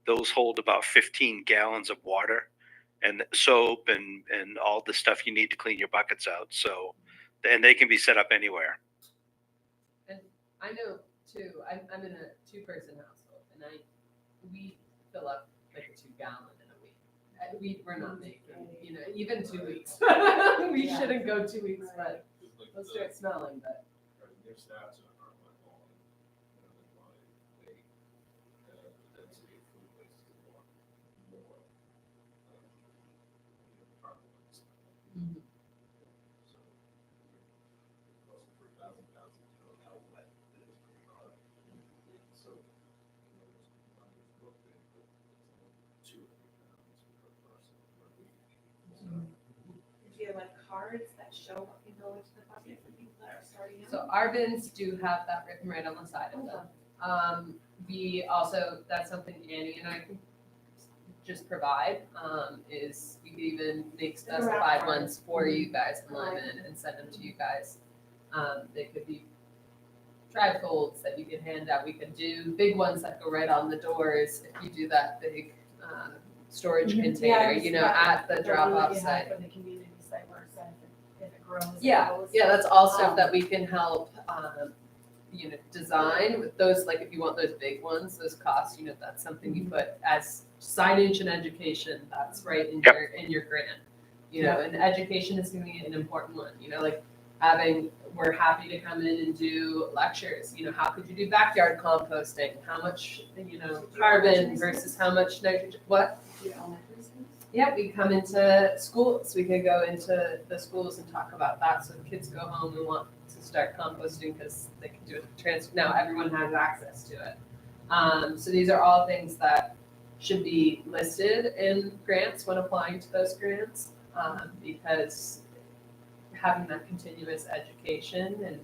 those hold about 15 gallons of water, and soap and all the stuff you need to clean your buckets out. So, and they can be set up anywhere. and I know too, I'm in a 2-person household and we fill up like a 2 gallon in a week. We're not making, even 2 weeks. We Yeah. shouldn't go 2 weeks, but Like they'll start smelling, but. Their stats are my volume, my weight, the density of food waste is more, carbon. So, it goes for 1,000 pounds of how wet it is pretty hard. So, those numbers look big, but it's only 2 or 3 pounds per person per week. Do you have like cards that show what can go into the bucket for people that are starting out? So our bins do have that written right on the side of them. We also, that's something Annie and I can just provide, is we could even make specified ones for you guys in Lyman and send them to you guys. They could be trifolds that you can hand out. We could do big ones that go right on the doors if you do that big, storage container, at the drop-off site. For the community site where it says if it grows. it Yeah, goes. yeah, that's all stuff that we can help, design with those, like if you want those big ones, those costs, that's something you put as signage and education, that's right in Yep. your grant. And education is gonna be an important one, like we're happy to come in and do lectures, how could you do backyard composting? How much, carbon versus how much nitrogen, what? Do elementary schools? Yeah, we come into schools, we could go into the schools and talk about that, so the kids go home and want to start composting because they can do it now everyone has access to it. So these are all things that should be listed in grants when applying to those grants, because having that continuous education and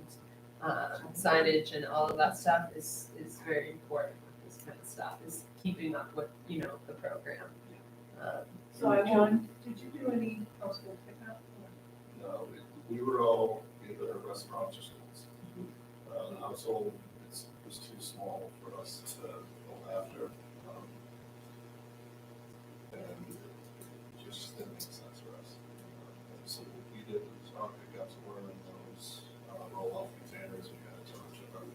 signage and all of that stuff is very important. This kind of stuff is keeping up with, the program. So I want, John, did you do any household pickup? No, we were all either restaurants or schools. The household was too small for us to go after. And it just didn't make sense for us. So what we did was our pickups were in those roll-off containers we had a bunch of them.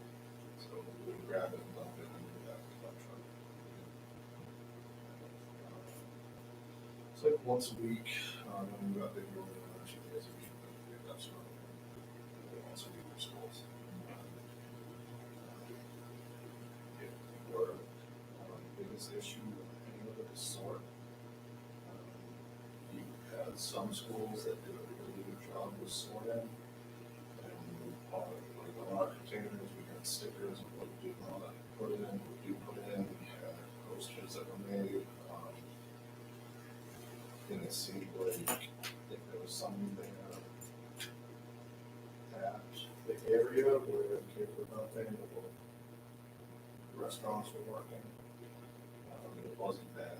So we would grab it and dump it into that pickup truck. It's like once a week, when we got bigger, we were actually days a week, but pickups were once a week for schools. Were the biggest issue with any of it is sort. You had some schools that did a really good job with sorting. And like on our containers, we had stickers of what we did not put in, what we do put in. We had posters that were made. And it seemed like if there was something there at the area where kids were dumping or restaurants were working, it wasn't bad.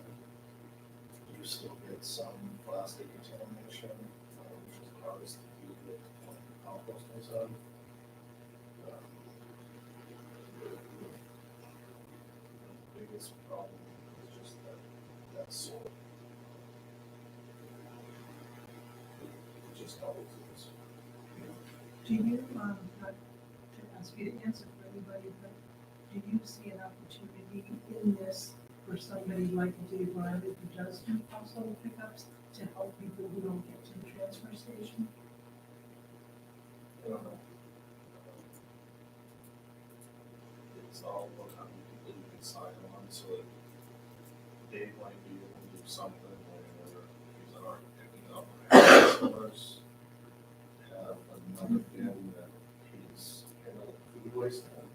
You still get some plastic contamination, which is the hardest to do with composting side. The biggest problem is just that soil. It just doubles it. Do you, not to ask you to answer for anybody, but do you see an opportunity in this for somebody like Dave Riley who does do household pickups to help people who don't get to the transfer station? I don't know. It's all about how many people you can decide on, so that Dave might be able to do something where if he's already picking up customers, have another bin that he's handling food waste in.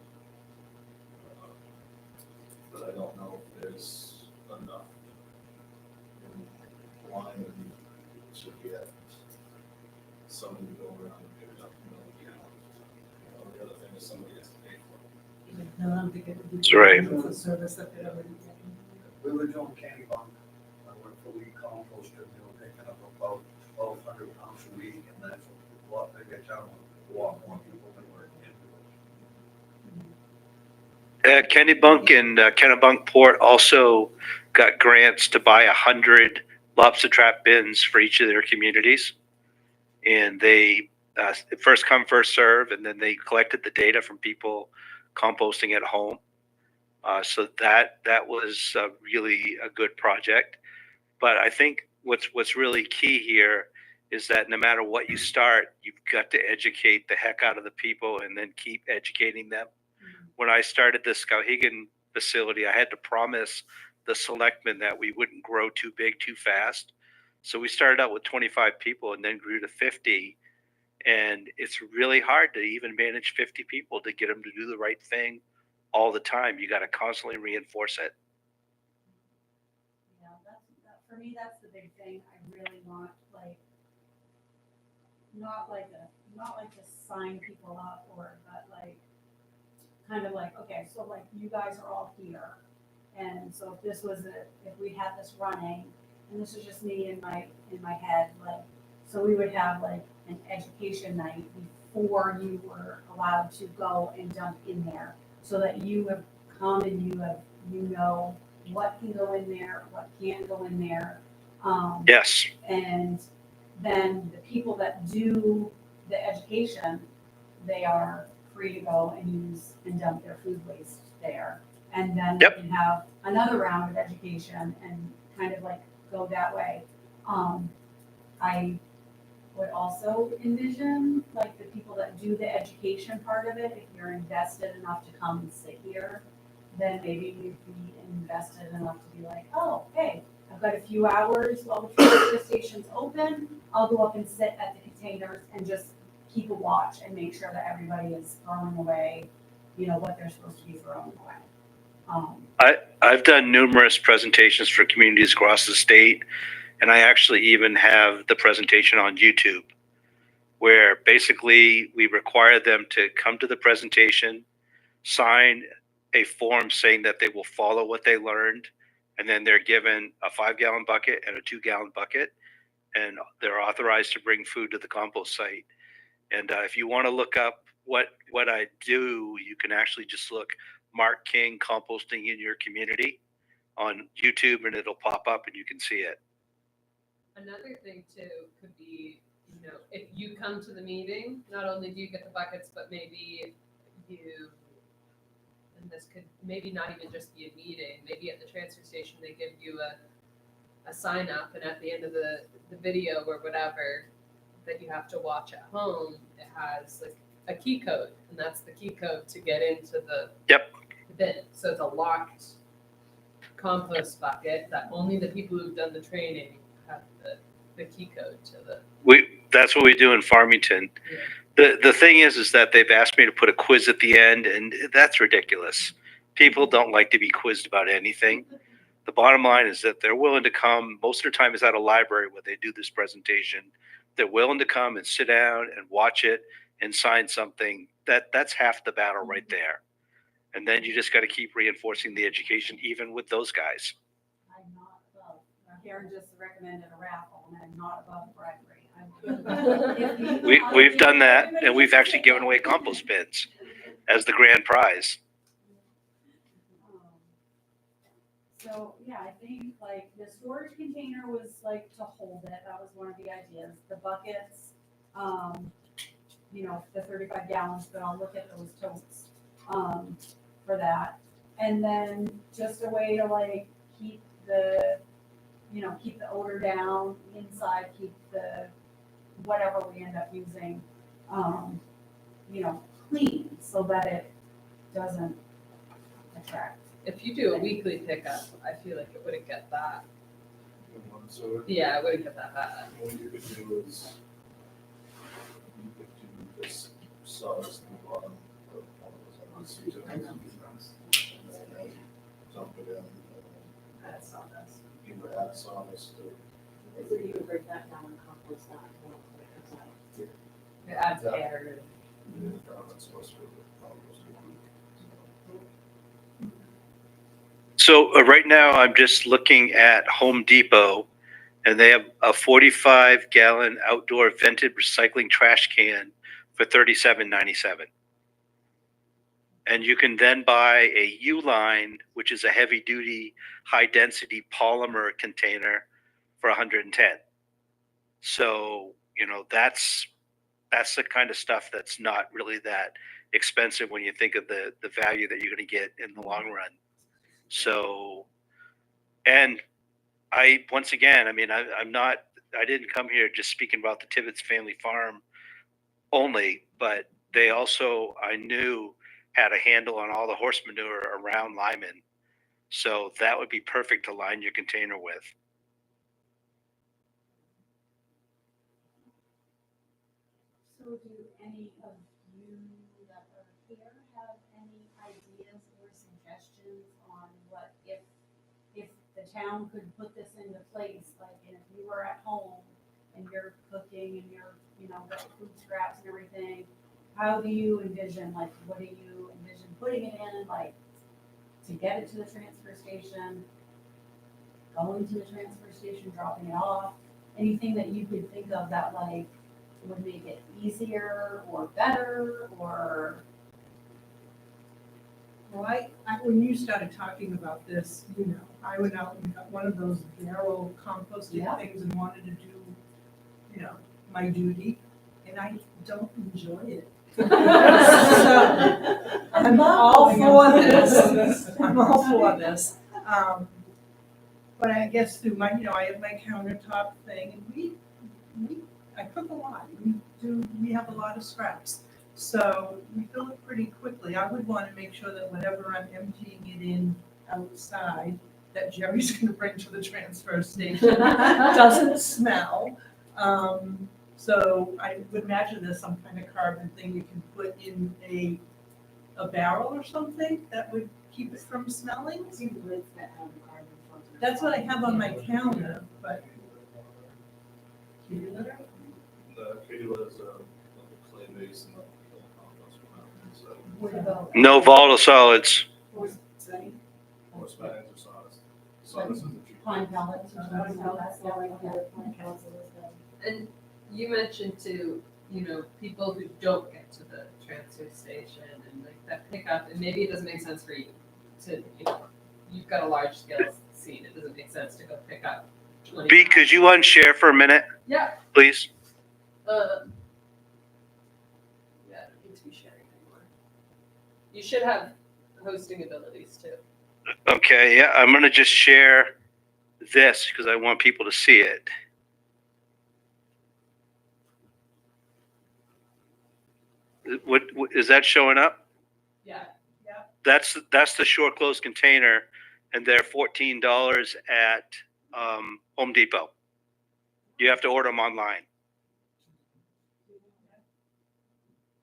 But I don't know if there's enough in line to get somebody to go around and pick it up and the other thing is somebody has to pay for it. No, I don't think it would be. That's right. The service that they're already getting. We were doing candy bunk, I worked for Lee Composted, they were picking up about 1,200 pounds a week, and that's a lot bigger town, a lot more people than were into it. Kennebunk and Kennebunkport also got grants to buy 100 lobster trap bins for each of their communities. And they first come, first serve, and then they collected the data from people composting at home. So that was really a good project. But I think what's really key here is that no matter what you start, you've got to educate the heck out of the people and then keep educating them. When I started the Skowhegan facility, I had to promise the selectmen that we wouldn't grow too big too fast. So we started out with 25 people and then grew to 50. And it's really hard to even manage 50 people to get them to do the right thing all the time. You got to constantly reinforce it. Yeah, for me, that's the big thing. I really want, not to sign people up but kind of okay, so you guys are all here. And so if we had this running, and this is just me in my head, so we would have an education night before you were allowed to go and dump in there, so that you have come and you know what can go in there, what can't go in there. Yes. And then the people that do the education, they are free to go and use and dump their food waste there. And then Yep. we can have another round of education and kind of go that way. I would also envision the people that do the education part of it, if you're invested enough to come and sit here, then maybe you'd be invested enough to be oh, hey, I've got a few hours while the transfer station's open, I'll go up and sit at the containers and just keep a watch and make sure that everybody is throwing away, what they're supposed to be throwing away. I've done numerous presentations for communities across the state, and I actually even have the presentation on YouTube, where basically we require them to come to the presentation, sign a form saying that they will follow what they learned, and then they're given a 5-gallon bucket and a 2-gallon bucket, and they're authorized to bring food to the compost site. And if you want to look up what I do, you can actually just look Mark King composting in your community on YouTube, and it'll pop up and you can see it. Another thing too could be, if you come to the meeting, not only do you get the buckets, but maybe and this could maybe not even just be a meeting, maybe at the transfer station, they give you a sign up, and at the end of the video or whatever that you have to watch at home, it has a key code, and that's the key code to get into the bin. So it's a locked compost bucket that only the people who've done the training have the key code to the. That's what we do in Farmington. Yeah. The thing is that they've asked me to put a quiz at the end, and that's ridiculous. People don't like to be quizzed about anything. The bottom line is that they're willing to come. Most of the time is at a library where they do this presentation. They're willing to come and sit down and watch it and sign something. That's half the battle right there. And then you just got to keep reinforcing the education, even with those guys. I'm not above. Karen just recommended a raffle, and I'm not above bribery. We've done that, and we've actually given away compost bins as the grand prize. So yeah, I think the storage container was to hold it. That was one of the ideas. The buckets, the 35 gallons, but I'll look at those totes for that. And then just a way to keep the odor down inside, keep the whatever we end up using, clean, so that it doesn't attract if you do a weekly pickup, I feel like it wouldn't get that. So Yeah, it wouldn't get that bad. what you could do is, you could do this sawdust in the bottom of one of those MVC tanks. And then dump it in, and That's sawdust. either add sawdust or. So you would break that down and compost that. And then it comes out. It adds air. That's supposed to be compost. So right now, I'm just looking at Home Depot, and they have a 45-gallon outdoor vented recycling trash can for $37.97. And you can then buy a U-line, which is a heavy-duty, high-density polymer container for $110. So, you know, that's the kind of stuff that's not really that expensive when you think of the value that you're going to get in the long run. So, and once again, I mean, I didn't come here just speaking about the Tibbetts family farm only, but they also, I knew, had a handle on all the horse manure around Lyman. So that would be perfect to line your container with. So do any of you that are here have any ideas or suggestions on what if the town could put this into place, like, and if you were at home and you're cooking and you're, you know, got food scraps and everything, how do you envision, like, what do you envision putting it in, like, to get it to the transfer station, going to the transfer station, dropping it off, anything that you could think of that, like, would make it easier or better, or? Well, when you started talking about this, you know, I went out and got one of those barrel composting Yeah. things and wanted to do, you know, my duty, and I don't enjoy it. So, I'm all for this. I'm all for this. But I guess through my, you know, I have my countertop thing, and I cook a lot. We have a lot of scraps. So we fill it pretty quickly. I would want to make sure that whenever I'm emptying it in outside, that Jerry's going to bring to the transfer station doesn't smell. So I would imagine there's some kind of carbon thing you can put in a barrel or something that would keep it from smelling. Lids that have a carbon filter. That's what I have on my counter, but. Kitty litter? The kitty litter is like a clay base and the compost around inside. What about? No volatile solids. Horse bags or sawdust. Sawdust is the cheap. Pine pellets or something like that. Yeah, like the pine cones and stuff. And you mentioned too, you know, people who don't get to the transfer station and like that pickup, and maybe it doesn't make sense for you to, you know, you've got a large scale scene. It doesn't make sense to go pick up 20. B, could you unshare for a minute, Yeah. please? Yeah, I don't need to be sharing anymore. You should have hosting abilities too. Okay, yeah, I'm gonna just share this because I want people to see it. What is that showing up? Yeah. That's the shore closed container, and they're $14 at Home Depot. You have to order them online.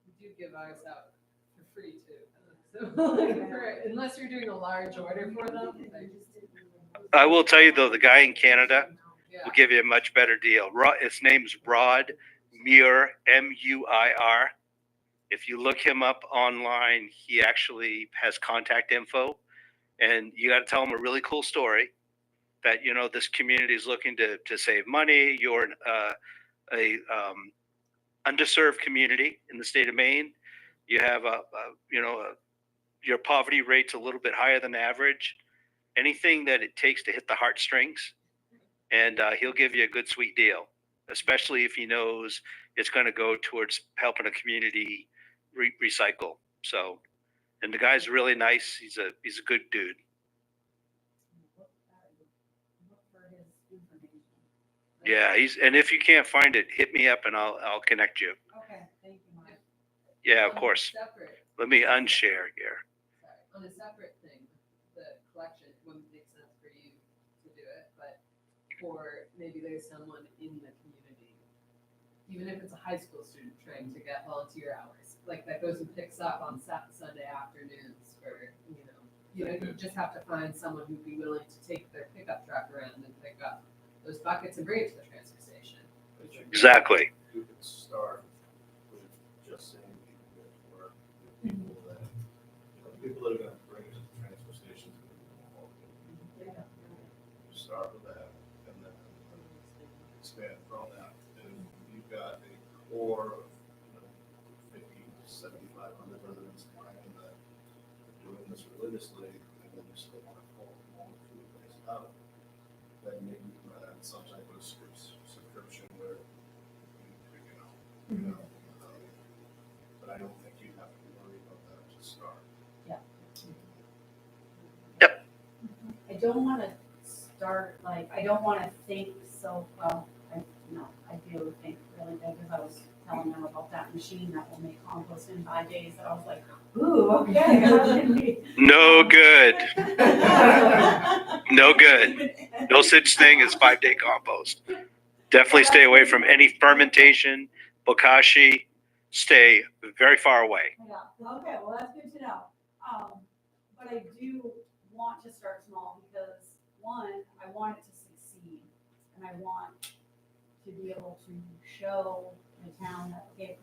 We do give ours out for free too. So unless you're doing a large order for them, I will tell you though, the guy in Canada yeah. will give you a much better deal. His name's Rod Muir, Muir. If you look him up online, he actually has contact info, and you got to tell him a really cool story that, you know, this community is looking to save money. You're a underserved community in the state of Maine. You have your poverty rate's a little bit higher than average. Anything that it takes to hit the heartstrings, and he'll give you a good sweet deal, especially if he knows it's going to go towards helping a community recycle. So, and the guy's really nice. He's a good dude. Yeah, and if you can't find it, hit me up and I'll connect you. Okay, thank you, Mike. Yeah, of On a course. separate- Let me unshare here. Sorry, on a separate thing, the collection, it wouldn't make sense for you to do it, but for maybe there's someone in the community, even if it's a high school student trying to get volunteer hours, like that goes and picks up on Sunday afternoons for, you just have to find someone who'd be willing to take their pickup truck around and pick up those buckets and bring it to the transfer station. Exactly. You could start with just saying people that work, people that, people that are gonna bring it to the transfer station. You start with that and then expand from that. And you've got a core of, 7,500 residents in Ecomaine that are doing this religiously, and then you still want to pull more food waste out. Then maybe you can add some type of subscription where but I don't think you have to worry about that to start. I don't wanna start, I don't wanna think so, I do think really big, because I was telling them about that machine that will make compost in 5 days, and I was like, ooh, okay. how should we- No good. No good. No such thing as 5-day compost. Definitely stay away from any fermentation, bokashi. Stay very far away. Yeah, okay, well, that's good to know. But I do want to start small because, one, I want it to succeed. And I want to be able to show the town that, okay,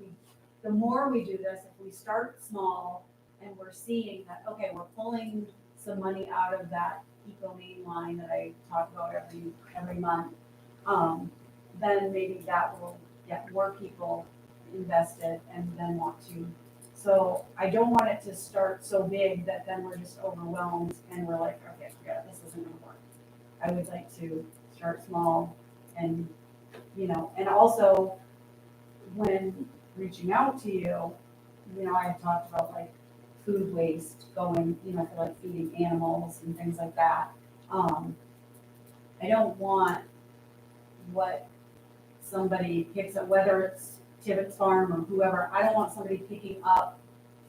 the more we do this, if we start small and we're seeing that, okay, we're pulling some money out of that Ecomaine line that I talk about every month, then maybe that will get more people invested and then want to. So I don't want it to start so big that then we're just overwhelmed and we're like, okay, forget it, this isn't gonna work. I would like to start small and, and also when reaching out to you, I had talked about like food waste going, for like feeding animals and things like that. I don't want what somebody picks up, whether it's Tibbetts Farm or whoever, I don't want somebody picking up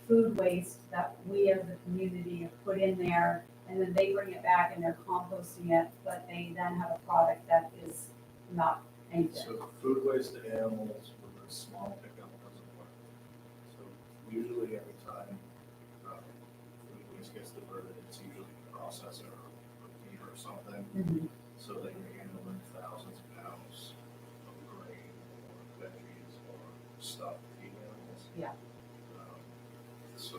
food waste that we as a community have put in there, and then they bring it back and they're composting it, but they then have a product that is not any good. So food waste to animals with a small pickup doesn't work. So usually every time food waste gets diverted, it's usually a processor or feed or something. Mhm. So that you're handling thousands of pounds of grain or veggies or stuff to feed animals. Yeah. So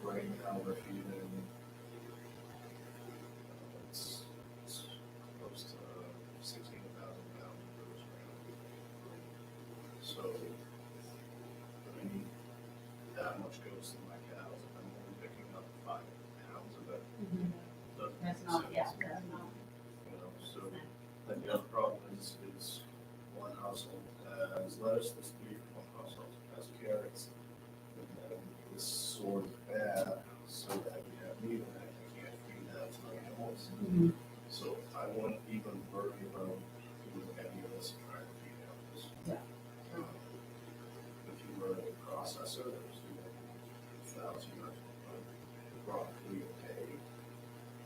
right now we're feeding, it's close to 16,000 pounds of gross grain. So, that much goes to my cows, if I'm only picking up 5 pounds of it. doesn't That's make not, sense. yeah, that's not. So then the other problem is one household has lettuce, this beef, one household has carrots, and then this sort of bad, so that we have meat in it, I can't feed that to my animals. Mhm. So I wouldn't even worry about doing any of this trying to feed animals. Yeah. If you were a processor that was doing 1,000 of raw food a day,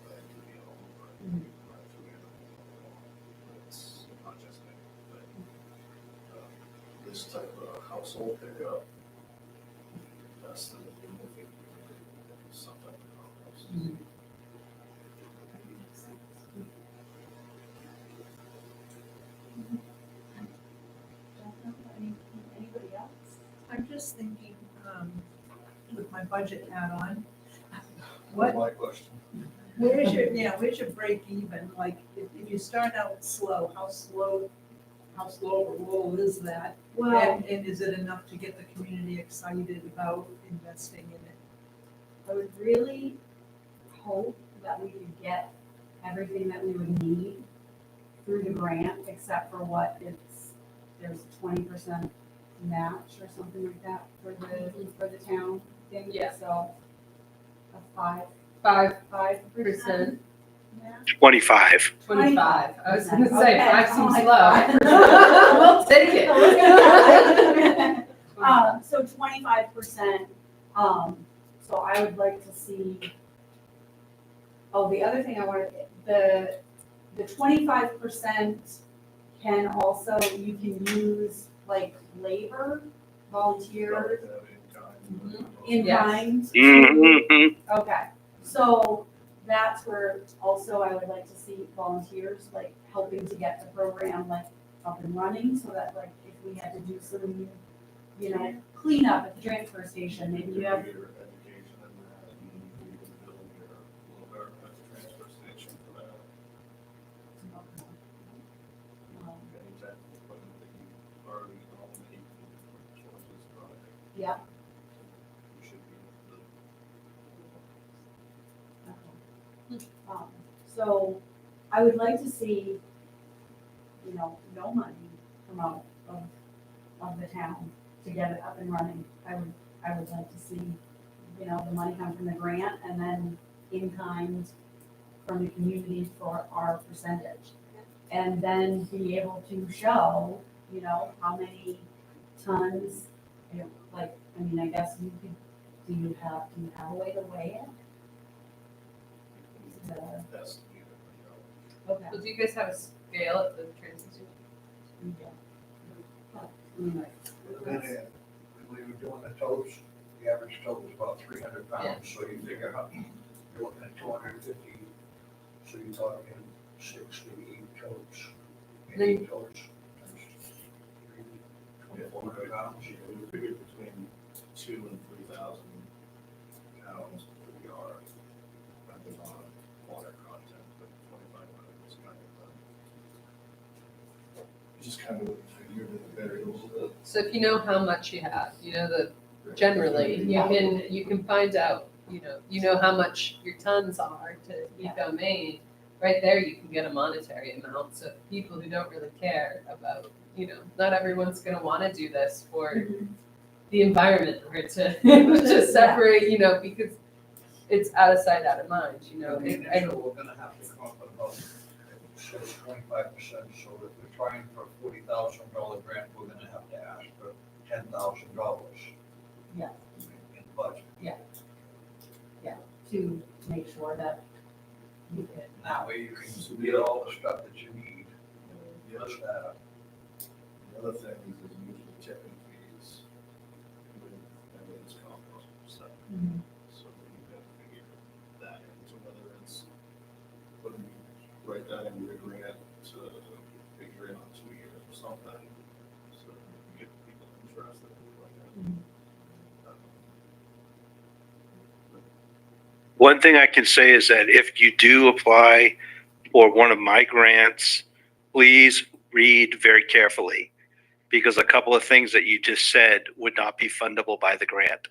that could be all over. Mhm. It's not just me, but this type of household pickup, that's the only thing you can do, some type of compost. Mhm. Anybody else? I'm just thinking, with my budget hat on, What what, my question? where's your break even? Like, if you start out slow, how slow of a roll is that? Well, And is it enough to get the community excited about investing in it? I would really hope that we could get everything that we would need through the grant, except for there's 20% match or something like that for the town thing. Yeah. So a 5%, 5% match. 25. 25. I was gonna say, Okay. 5 Oh seems my low. God. We'll take it. So 25%, so I would like to see Oh, the other thing I wanted, the 25% can also, you can use like labor, volunteer, Probably have in Yes. kind. Mm-hmm. Okay, so that's where also I would like to see volunteers, like helping to get the program like up and running, so that like if we had to do some, cleanup at the transfer station, maybe you have, Your education and that, and you can build your little better at the transfer station for that. Any type of equipment that you already own that you can towards this project. Yeah. You should be able to. So I would like to see, no money come out of the town to get it up and running. I would like to see, the money come from the grant and then in kind from the community for our percentage. And then be able to show, how many tons, I guess you could, do you have a way to weigh it? That's to be the, Okay. So do you guys have a scale at the transfer station? And then when we were doing the totes, the average tote was about 300 pounds, so you figure how, you're looking at 250, so you're talking 6 to 8 totes. And 8 totes times 2,400 pounds. we figured between 2,000 and 3,000 pounds per yard, depending on water content, but 2,500 is kind of, just kind of a figure that varies a little bit. So if you know how much you have, generally, you can find out, you know how much your tons are to Ecomaine. Right there, you can get a monetary amount. So people who don't really care about, not everyone's gonna wanna do this for the environment or to separate, because it's out of sight, out of mind, So we're gonna have to come up with about, so it's 25%, so if we're trying for a $40,000 grant, we're gonna have to ask for $10,000. Yeah. In budget. To make sure that you can. And that way you can get all the stuff that you need. The other, Just that. the other thing is usually tipping fees with evidence compost stuff. So you have to figure that into whether it's, whether you write that into your grant to figure it on 2 years or something. So you get people interested in like that. One thing I can say is that if you do apply for one of my grants, please read very carefully, because a couple of things that you just said would not be fundable by the grant.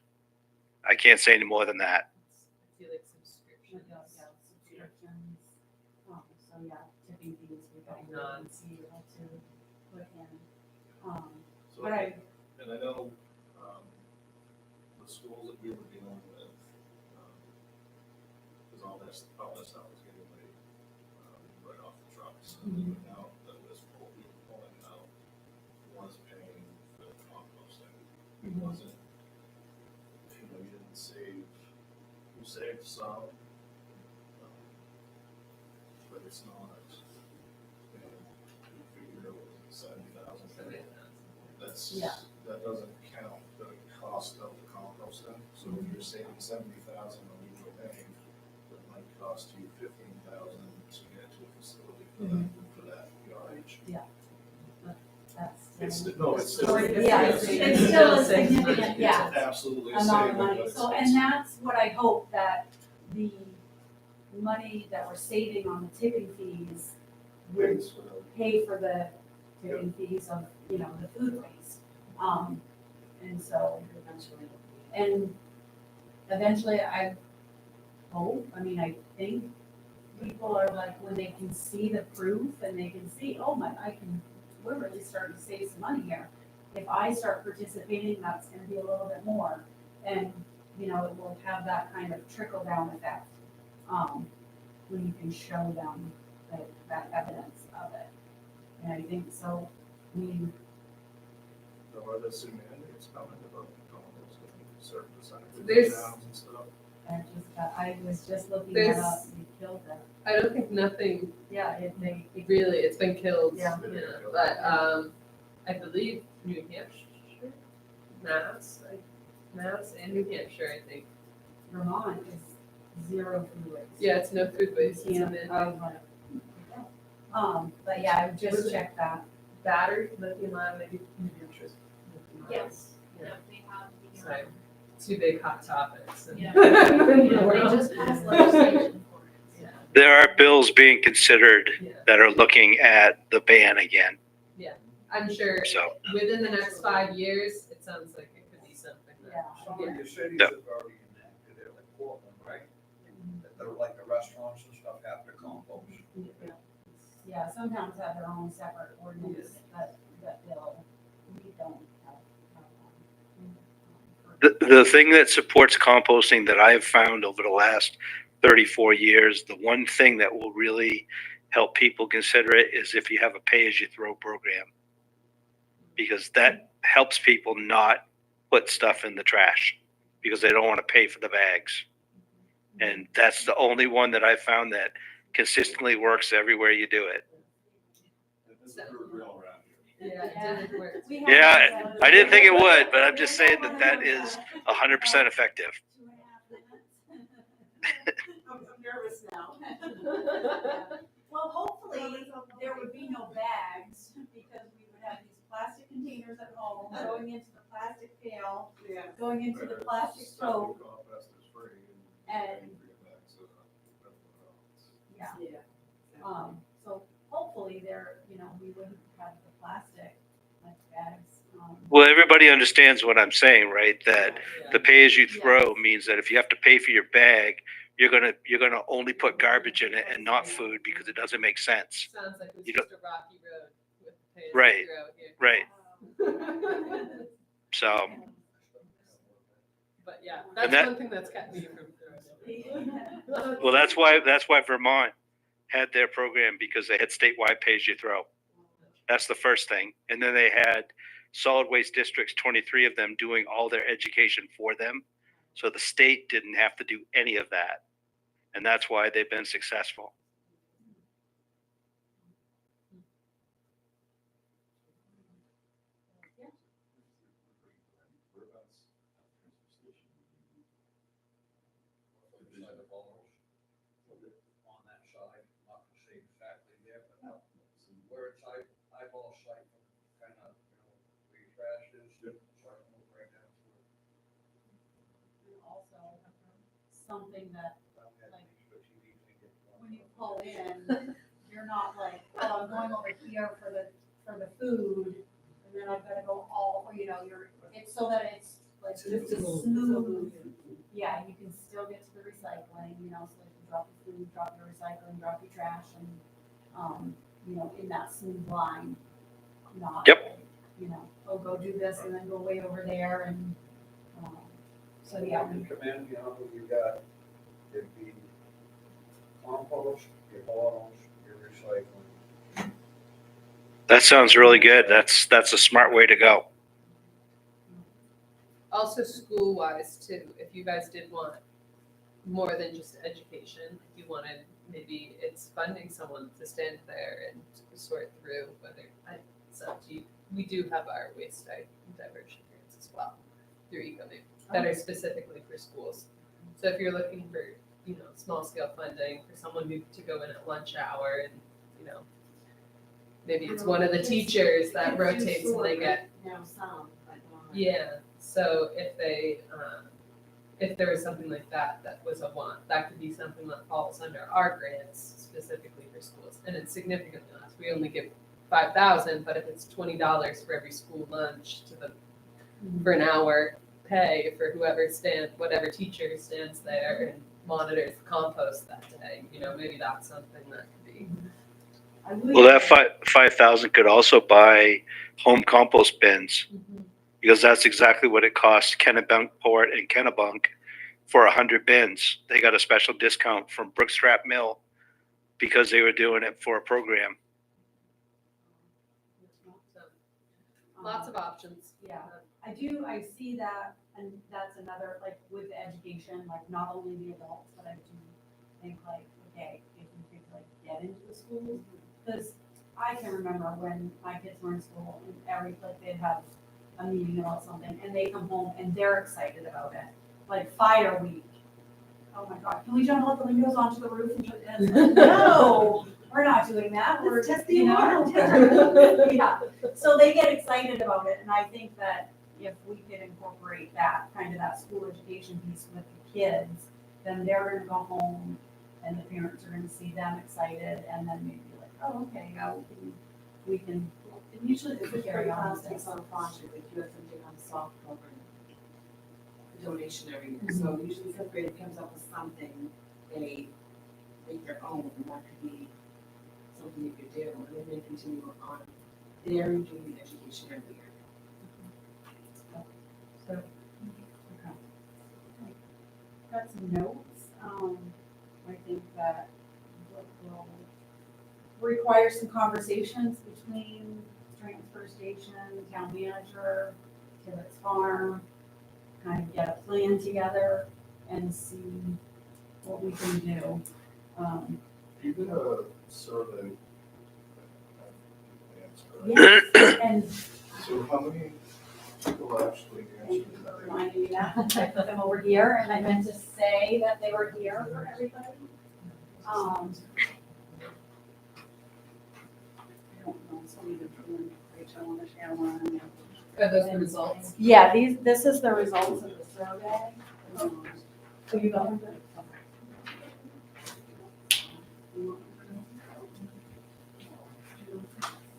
I can't say any more than that. I feel like subscriptions. Subscriptions. So tipping fees, we don't Not. see able to put in. So, But and I know, the schools that we were dealing with, because all this stuff was getting laid, right off the trucks. And now that this pool we were pulling out was paying for the composting. It wasn't, you didn't save, you saved some, but it's not, you figure it was 70,000. That doesn't count the cost of the composting. So if you're saving 70,000 on Ecomaine, it might cost you 15,000 to get to a facility for that yardage. that's. It's still- It's it's still a still significant, It's absolutely a amount of saving, money. but So, it's- and that's what I hope that the money that we're saving on the tipping fees would it's, pay for the tipping fees of, the food waste. And so eventually I hope, I think people are like, when they can see the proof and they can see, we're really starting to save some money here. If I start participating, that's gonna be a little bit more. And, it will have that kind of trickle down effect, when you can show them that evidence of it. And I think so, Or the tsunami is coming about the composting, certain percentage of There's- towns and stuff. That just got, I was just looking There's- that up, they killed that. I don't think nothing Yeah, it really, it's been killed, Yeah. but, I believe New Hampshire, Mass and New Hampshire, I think. Vermont is zero food waste. Yeah, it's no food waste, it's Yeah, amazing. I was like, but yeah, I would just check that. Battery, lithium ion, maybe New Hampshire's. Yes. Yeah. They have the, So, two big hot topics. and- Yeah. Yeah, they just passed legislation for it. Yeah. There are bills being considered Yeah. that are looking at the ban again. I'm sure So within the next 5 years, it sounds like it could be something that. Yeah. Some of your cities Yeah. have already enacted it, like Portland, right? That they're like the restaurants and stuff have to compost. Yeah, some towns have their own separate ordinance that they'll, we don't have one. the thing that supports composting that I've found over the last 34 years, the one thing that will really help people consider it is if you have a pay-as-you-throw program. Because that helps people not put stuff in the trash because they don't want to pay for the bags. And that's the only one that I've found that consistently works everywhere you do it. This is real around here. Yeah, it didn't work. We have Yeah, those, I didn't think it would, but I'm just saying that is 100% effective. 2.5 minutes. I'm nervous now. Well, hopefully, there would be no bags, because we would have these plastic containers at home, going into the plastic pail, going into the plastic tote, Compost is free and, bring it back, so that's what else. yeah. So hopefully there, we wouldn't have the plastic, like bags. Well, everybody understands what I'm saying, right? That Yeah. the pay-as-you-throw means that if you have to pay for your bag, you're gonna only put garbage in it and not food because it doesn't make sense. Sounds like it's You just a rocky road with pay as Right. you Right. throw here. So But yeah, And that's that- one thing that's kept me from throwing. well, that's why Vermont had their program, because they had statewide pay-as-you-throw. That's the first thing. And then they had solid waste districts, 23 of them, doing all their education for them. So the state didn't have to do any of that. And that's why they've been successful. Whereabouts transfer station? Beside the balls, on that side, not to say exactly there, but out, where it's eyeball sight, kind of, where your trash is, so I can look right down to it. And also, something that Down that Like, thing, but you need to get one. when you pull in, you're not like, oh, I'm going over here for the food, and then I've gotta go it's so that it's like just a smooth, yeah, you can still get to the recycling, so you can drop your food, drop your recycling, drop your trash, and, in that smooth line, not Yep. like, oh, go do this and then go way over there, and, so yeah, You come in, you got, it'd be compost, your bottles, your recycling. That sounds really good. That's a smart way to go. Also school-wise too, if you guys did want more than just education, if you wanted, maybe it's funding someone to stand there and sort through whether, it's up to you. We do have our waste diversion grants as well through Ecomaine that are specifically for schools. So if you're looking for, small scale funding for someone to go in at lunch hour and, maybe it's one of the teachers that rotates and they get, some, but, yeah. So if they, if there was something like that, that was a want, that could be something that falls under our grants specifically for schools. And it's significantly less. We only give 5,000, but if it's $20 for every school lunch for an hour pay for whatever teacher stands there and monitors the compost that day, maybe that's something that could be. I would- Well, that 5,000 could also buy home compost bins, because that's exactly what it costs Kennebunkport and Kennebunk for 100 bins. They got a special discount from Brookstrap Mill because they were doing it for a program. So, lots of options. Yeah. I see that and that's another, like, with the education, like, not only the adults, but I do think like, okay, if we could like get into the schools, because I can remember when my kids were in school and like they'd have a meeting about something and they come home and they're excited about it. Like fire week. Oh my God, can we jump out the windows onto the roof and it's like, no, we're not doing that. We're Let's test the you know, alarm. yeah. So they get excited about it. And I think that if we could incorporate that kind of that school education piece with the kids, then they're gonna go home and the parents are gonna see them excited and then maybe like, oh, okay, yeah, we can And usually the fifth Carry grade on class with takes this. on a project, like you have something on the soft program. A donation every year, so usually fifth grade comes up with something they make their own, and that could be something you could do, and then they continue on. They're doing the education every year. So, okay. Got some notes. I think that will require some conversations between transfer station, town manager, Tibbetts Farm, kind of get a plan together and see what we can do. You did a survey. Yes, and So how many people actually thank you answered for that? reminding me that. I put them over here and I meant to say that they were here for everybody. I don't know, so we could put in Rachel on the share one. Are those the results? Yeah, this is the results of the survey. So you got them?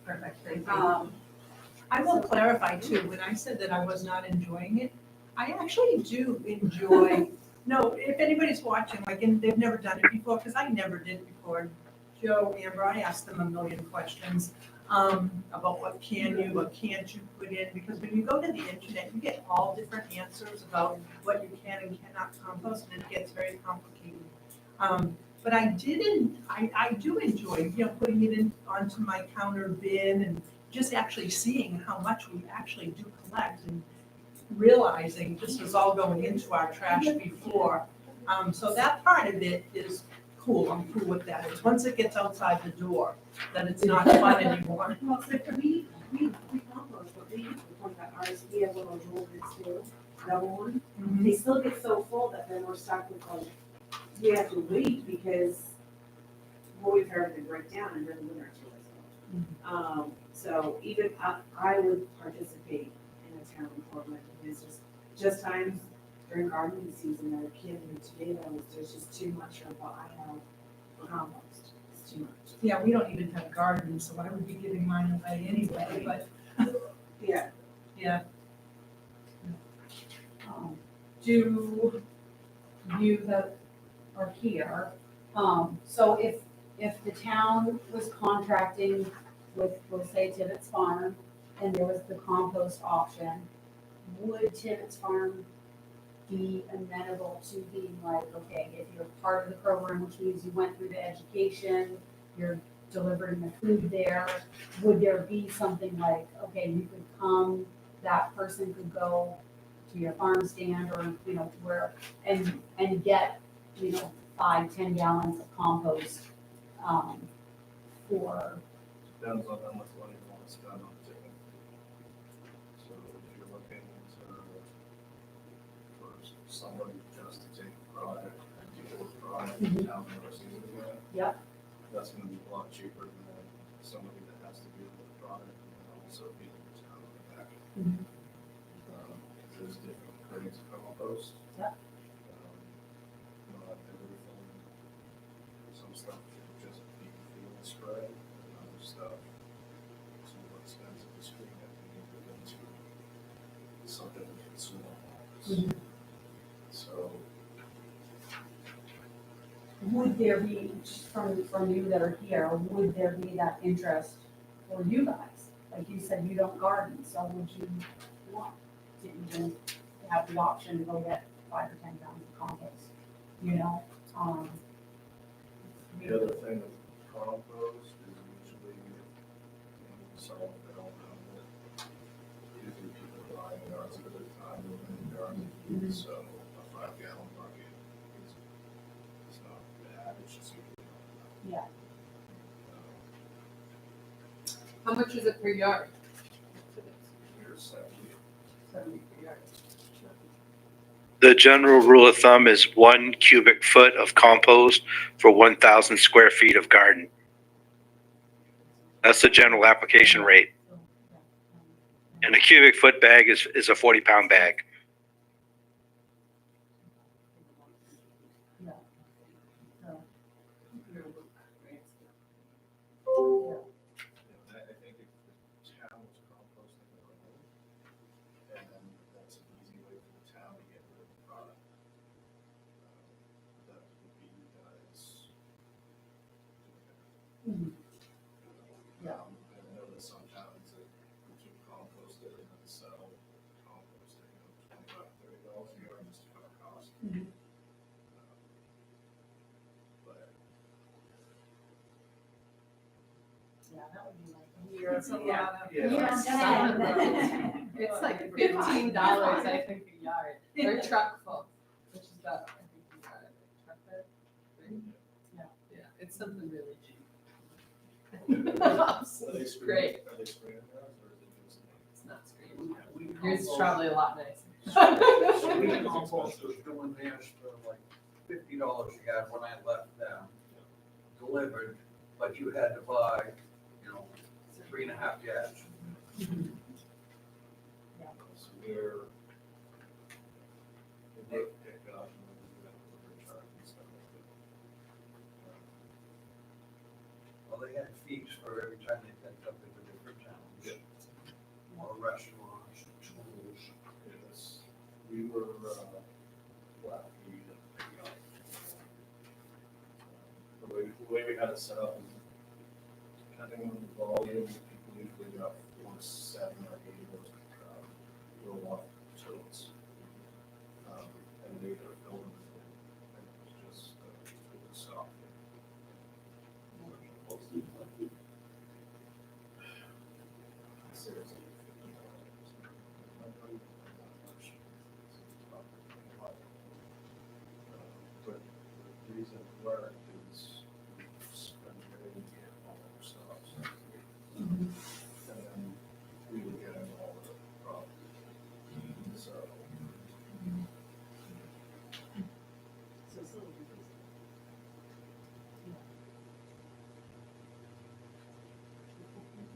Perfect, thank you. I will clarify too, when I said that I was not enjoying it, I actually do enjoy, no, if anybody's watching, like, and they've never done it before, because I never did it before. Joe, Amber, I asked them a million questions about what can't you put in, because when you go to the internet, you get all different answers about what you can and cannot compost, and it gets very complicated. But I do enjoy, putting it in onto my counter bin and just actually seeing how much we actually do collect and realizing this was all going into our trash before. So that part of it is cool, I'm cool with that. It's once it gets outside the door, that it's not fun anymore. Well, so we compost, but we point that ours, we have little rollers too, double one. They still get so full that then we're stuck with like, we have to wait because we'll wait for everything to break down and then the winter too. So even I would participate in a town program, because just times during gardening season or canning and tomatoes, there's just too much of what I have for compost, it's too much. Yeah, we don't even have gardens, so I would be giving mine away anyway, but Yeah. yeah. Do you that are here, so if the town was contracting with, we'll say Tibbetts Farm, and there was the compost option, would Tibbetts Farm be amenable to being like, okay, if you're part of the program, which means you went through the education, you're delivering the food there, would there be something like, okay, you could come, that person could go to your farm stand or, where, and get, 5-10 gallons of compost, for, Depends on how much money you want to spend on ticket. So if you're looking for somebody just to take a product and deal with the product and have never seen it again. Yep. That's gonna be a lot cheaper than somebody that has to deal with the product and also be in the town on the back. Mhm. There's different grades of compost. Yep. Not everything, some stuff should just be field spread, and other stuff is more expensive to screen it and you put into something that can swim on. So, would there be, just from you that are here, would there be that interest for you guys? Like you said, you don't garden, so would you want to even have the option to go get 5 or 10 pounds of compost, the other thing with compost is usually, some of them don't have it. Usually people buy yards at a time, and yards So a 5-gallon bucket is not bad, it's just usually not enough. How much is it per yard? Here's 70. 70 per yard. The general rule of thumb is 1 cubic foot of compost for 1,000 square feet of garden. That's the general application rate. And a cubic foot bag is a 40-pound bag. I think if the town was composting their own, and then that's an easy way for the town to get rid of the product. That would be you guys doing it. And I know that some towns that keep composted and then sell composting, $25, $30 a yard just to cover costs. But Yeah, that would be like a year or something. It's like $15, I think, a yard, or truck full, which is about, I think, a yard, truck bed, right? Yeah, it's something really cheap. are they screened? Great. Are they screened now, or is it just? It's not screened. We Yours is compost- probably a lot nicer. We compost was doing theirs for like $50 a yard when I left them, delivered, but you had to buy, 3.5 yards. So we're, they pick up and we have to return and stuff like that. Well, they had fees for every time they picked up in a different town. More restaurants, schools. Yes, we were, flat fee to pick up. The way we had it set up is depending on the volume, people usually got 4 to 7 or 8 of those, roll-off totes. And they either filled them and it was just, it was soft. Seriously, but the reason it worked is we spent very get all our stuff. And then we would get into all the problems. So.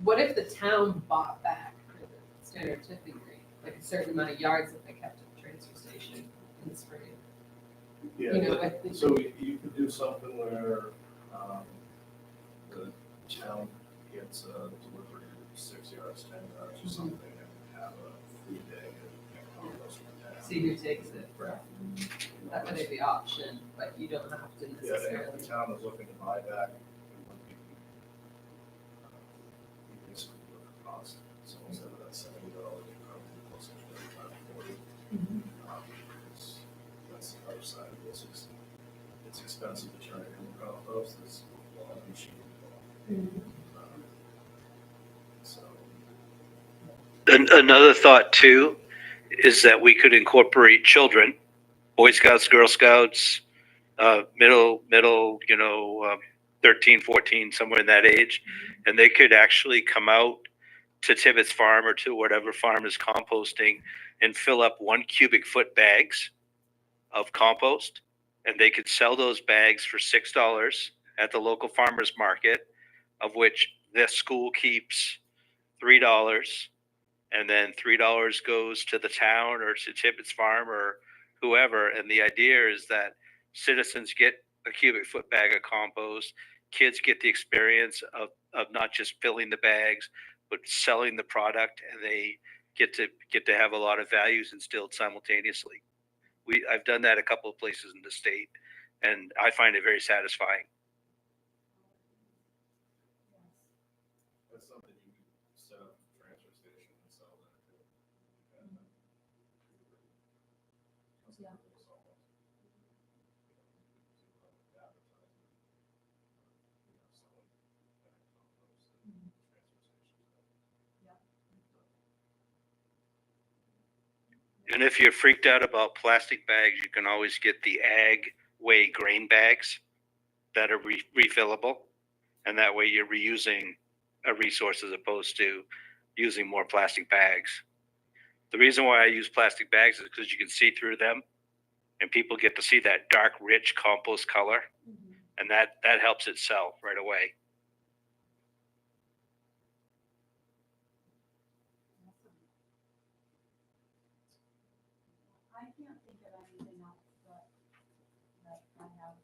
What if the town bought back the standard tipping rate, like a certain amount of yards that they kept at the transfer station in the spring? Yeah, You know, with the- so you could do something where, the town gets a delivery of 6 yards, 10 yards or something, and have a free day of compost from the town. See who takes it. That would be the option, but you don't have to Yeah, if necessarily. the town is looking to buy back, it would be, you basically look at cost, so instead of that $70, you probably closer to 35, 40. Because that's the other side of this, it's expensive to turn it into compost, it's a lot of machine involved. So, Another thought too is that we could incorporate children, Boy Scouts, Girl Scouts, middle, 13, 14, somewhere in that age, and they could actually come out to Tibbetts Farm or to whatever farm is composting and fill up 1 cubic foot bags of compost, and they could sell those bags for $6 at the local farmers market, of which this school keeps $3, and then $3 goes to the town or to Tibbetts Farm or whoever. And the idea is that citizens get a cubic foot bag of compost, kids get the experience of not just filling the bags, but selling the product, and they get to have a lot of values instilled simultaneously. I've done that a couple of places in the state, and I find it very satisfying. that's something you could set up a transfer station and sell that too. And, Yeah. And if you're freaked out about plastic bags, you can always get the Ag Way grain bags that are refillable. And that way you're reusing a resource as opposed to using more plastic bags. The reason why I use plastic bags is because you can see through them and people get to see that dark, rich compost color. And that helps it sell right away. I can't think of anything else that I have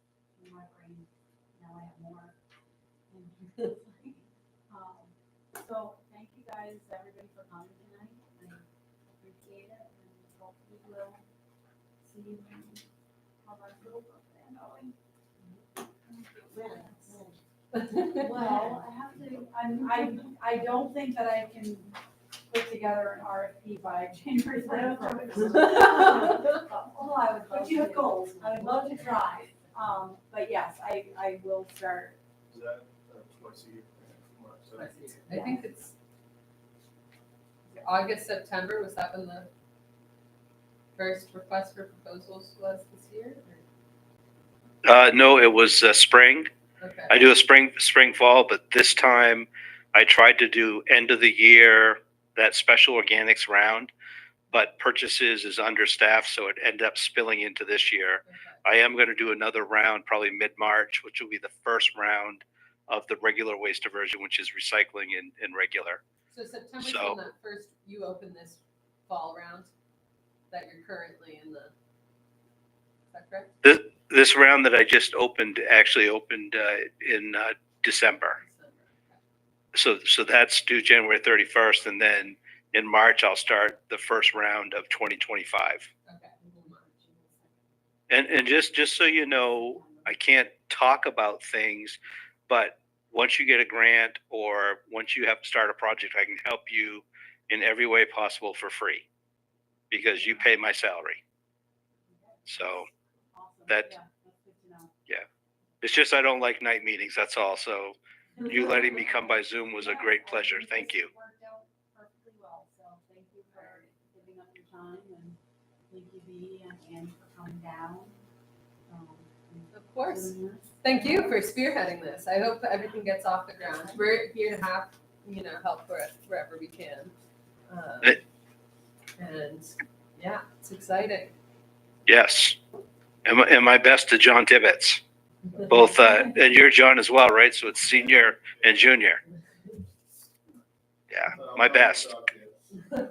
in my brain. Now I have more. So thank you guys, everybody, for coming tonight. I appreciate it, and hopefully we'll see how our little program going. Well, I have to, I don't think that I can put together an RFP by January 31st. Although I would love But you have to. goals. I would love to try. But yes, I will start. Is that twice a year? I think it's August, September, was that when the first request for proposals was this year? No, it was spring. Okay. I do a spring, fall, but this time I tried to do end of the year, that special organics round, but purchases is understaffed, so it ended up spilling into this year. Okay. I am going to do another round, probably mid-March, which will be the first round of the regular waste diversion, which is recycling and regular. So September's So- when that first, you opened this fall round that you're currently in the, is that correct? This round that I just opened actually opened in December. So that's due January 31st, and then in March I'll start the first round of 2025. Okay. And just so you know, I can't talk about things, but once you get a grant or once you have to start a project, I can help you in every way possible for free because you pay my salary. So Awesome. that- Yeah, that's good to know. it's just I don't like night meetings, that's all. So you letting me come by Zoom was a great pleasure. Thank you. It worked out perfectly well, so thank you for giving up your time, and thank you, Bea and Annie, for coming down. Of course. doing this. Thank you for spearheading this. I hope everything gets off the ground. We're here to have, help wherever we can. And yeah, it's exciting. Yes. And my best to John Tibbetts, both, and you're John as well, right? So it's senior and junior. Yeah, my best. Thank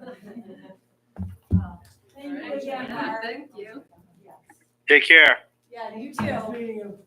you Alright, again, Mark. thank you. Yes. Take care. Yeah, you Nice too. meeting you.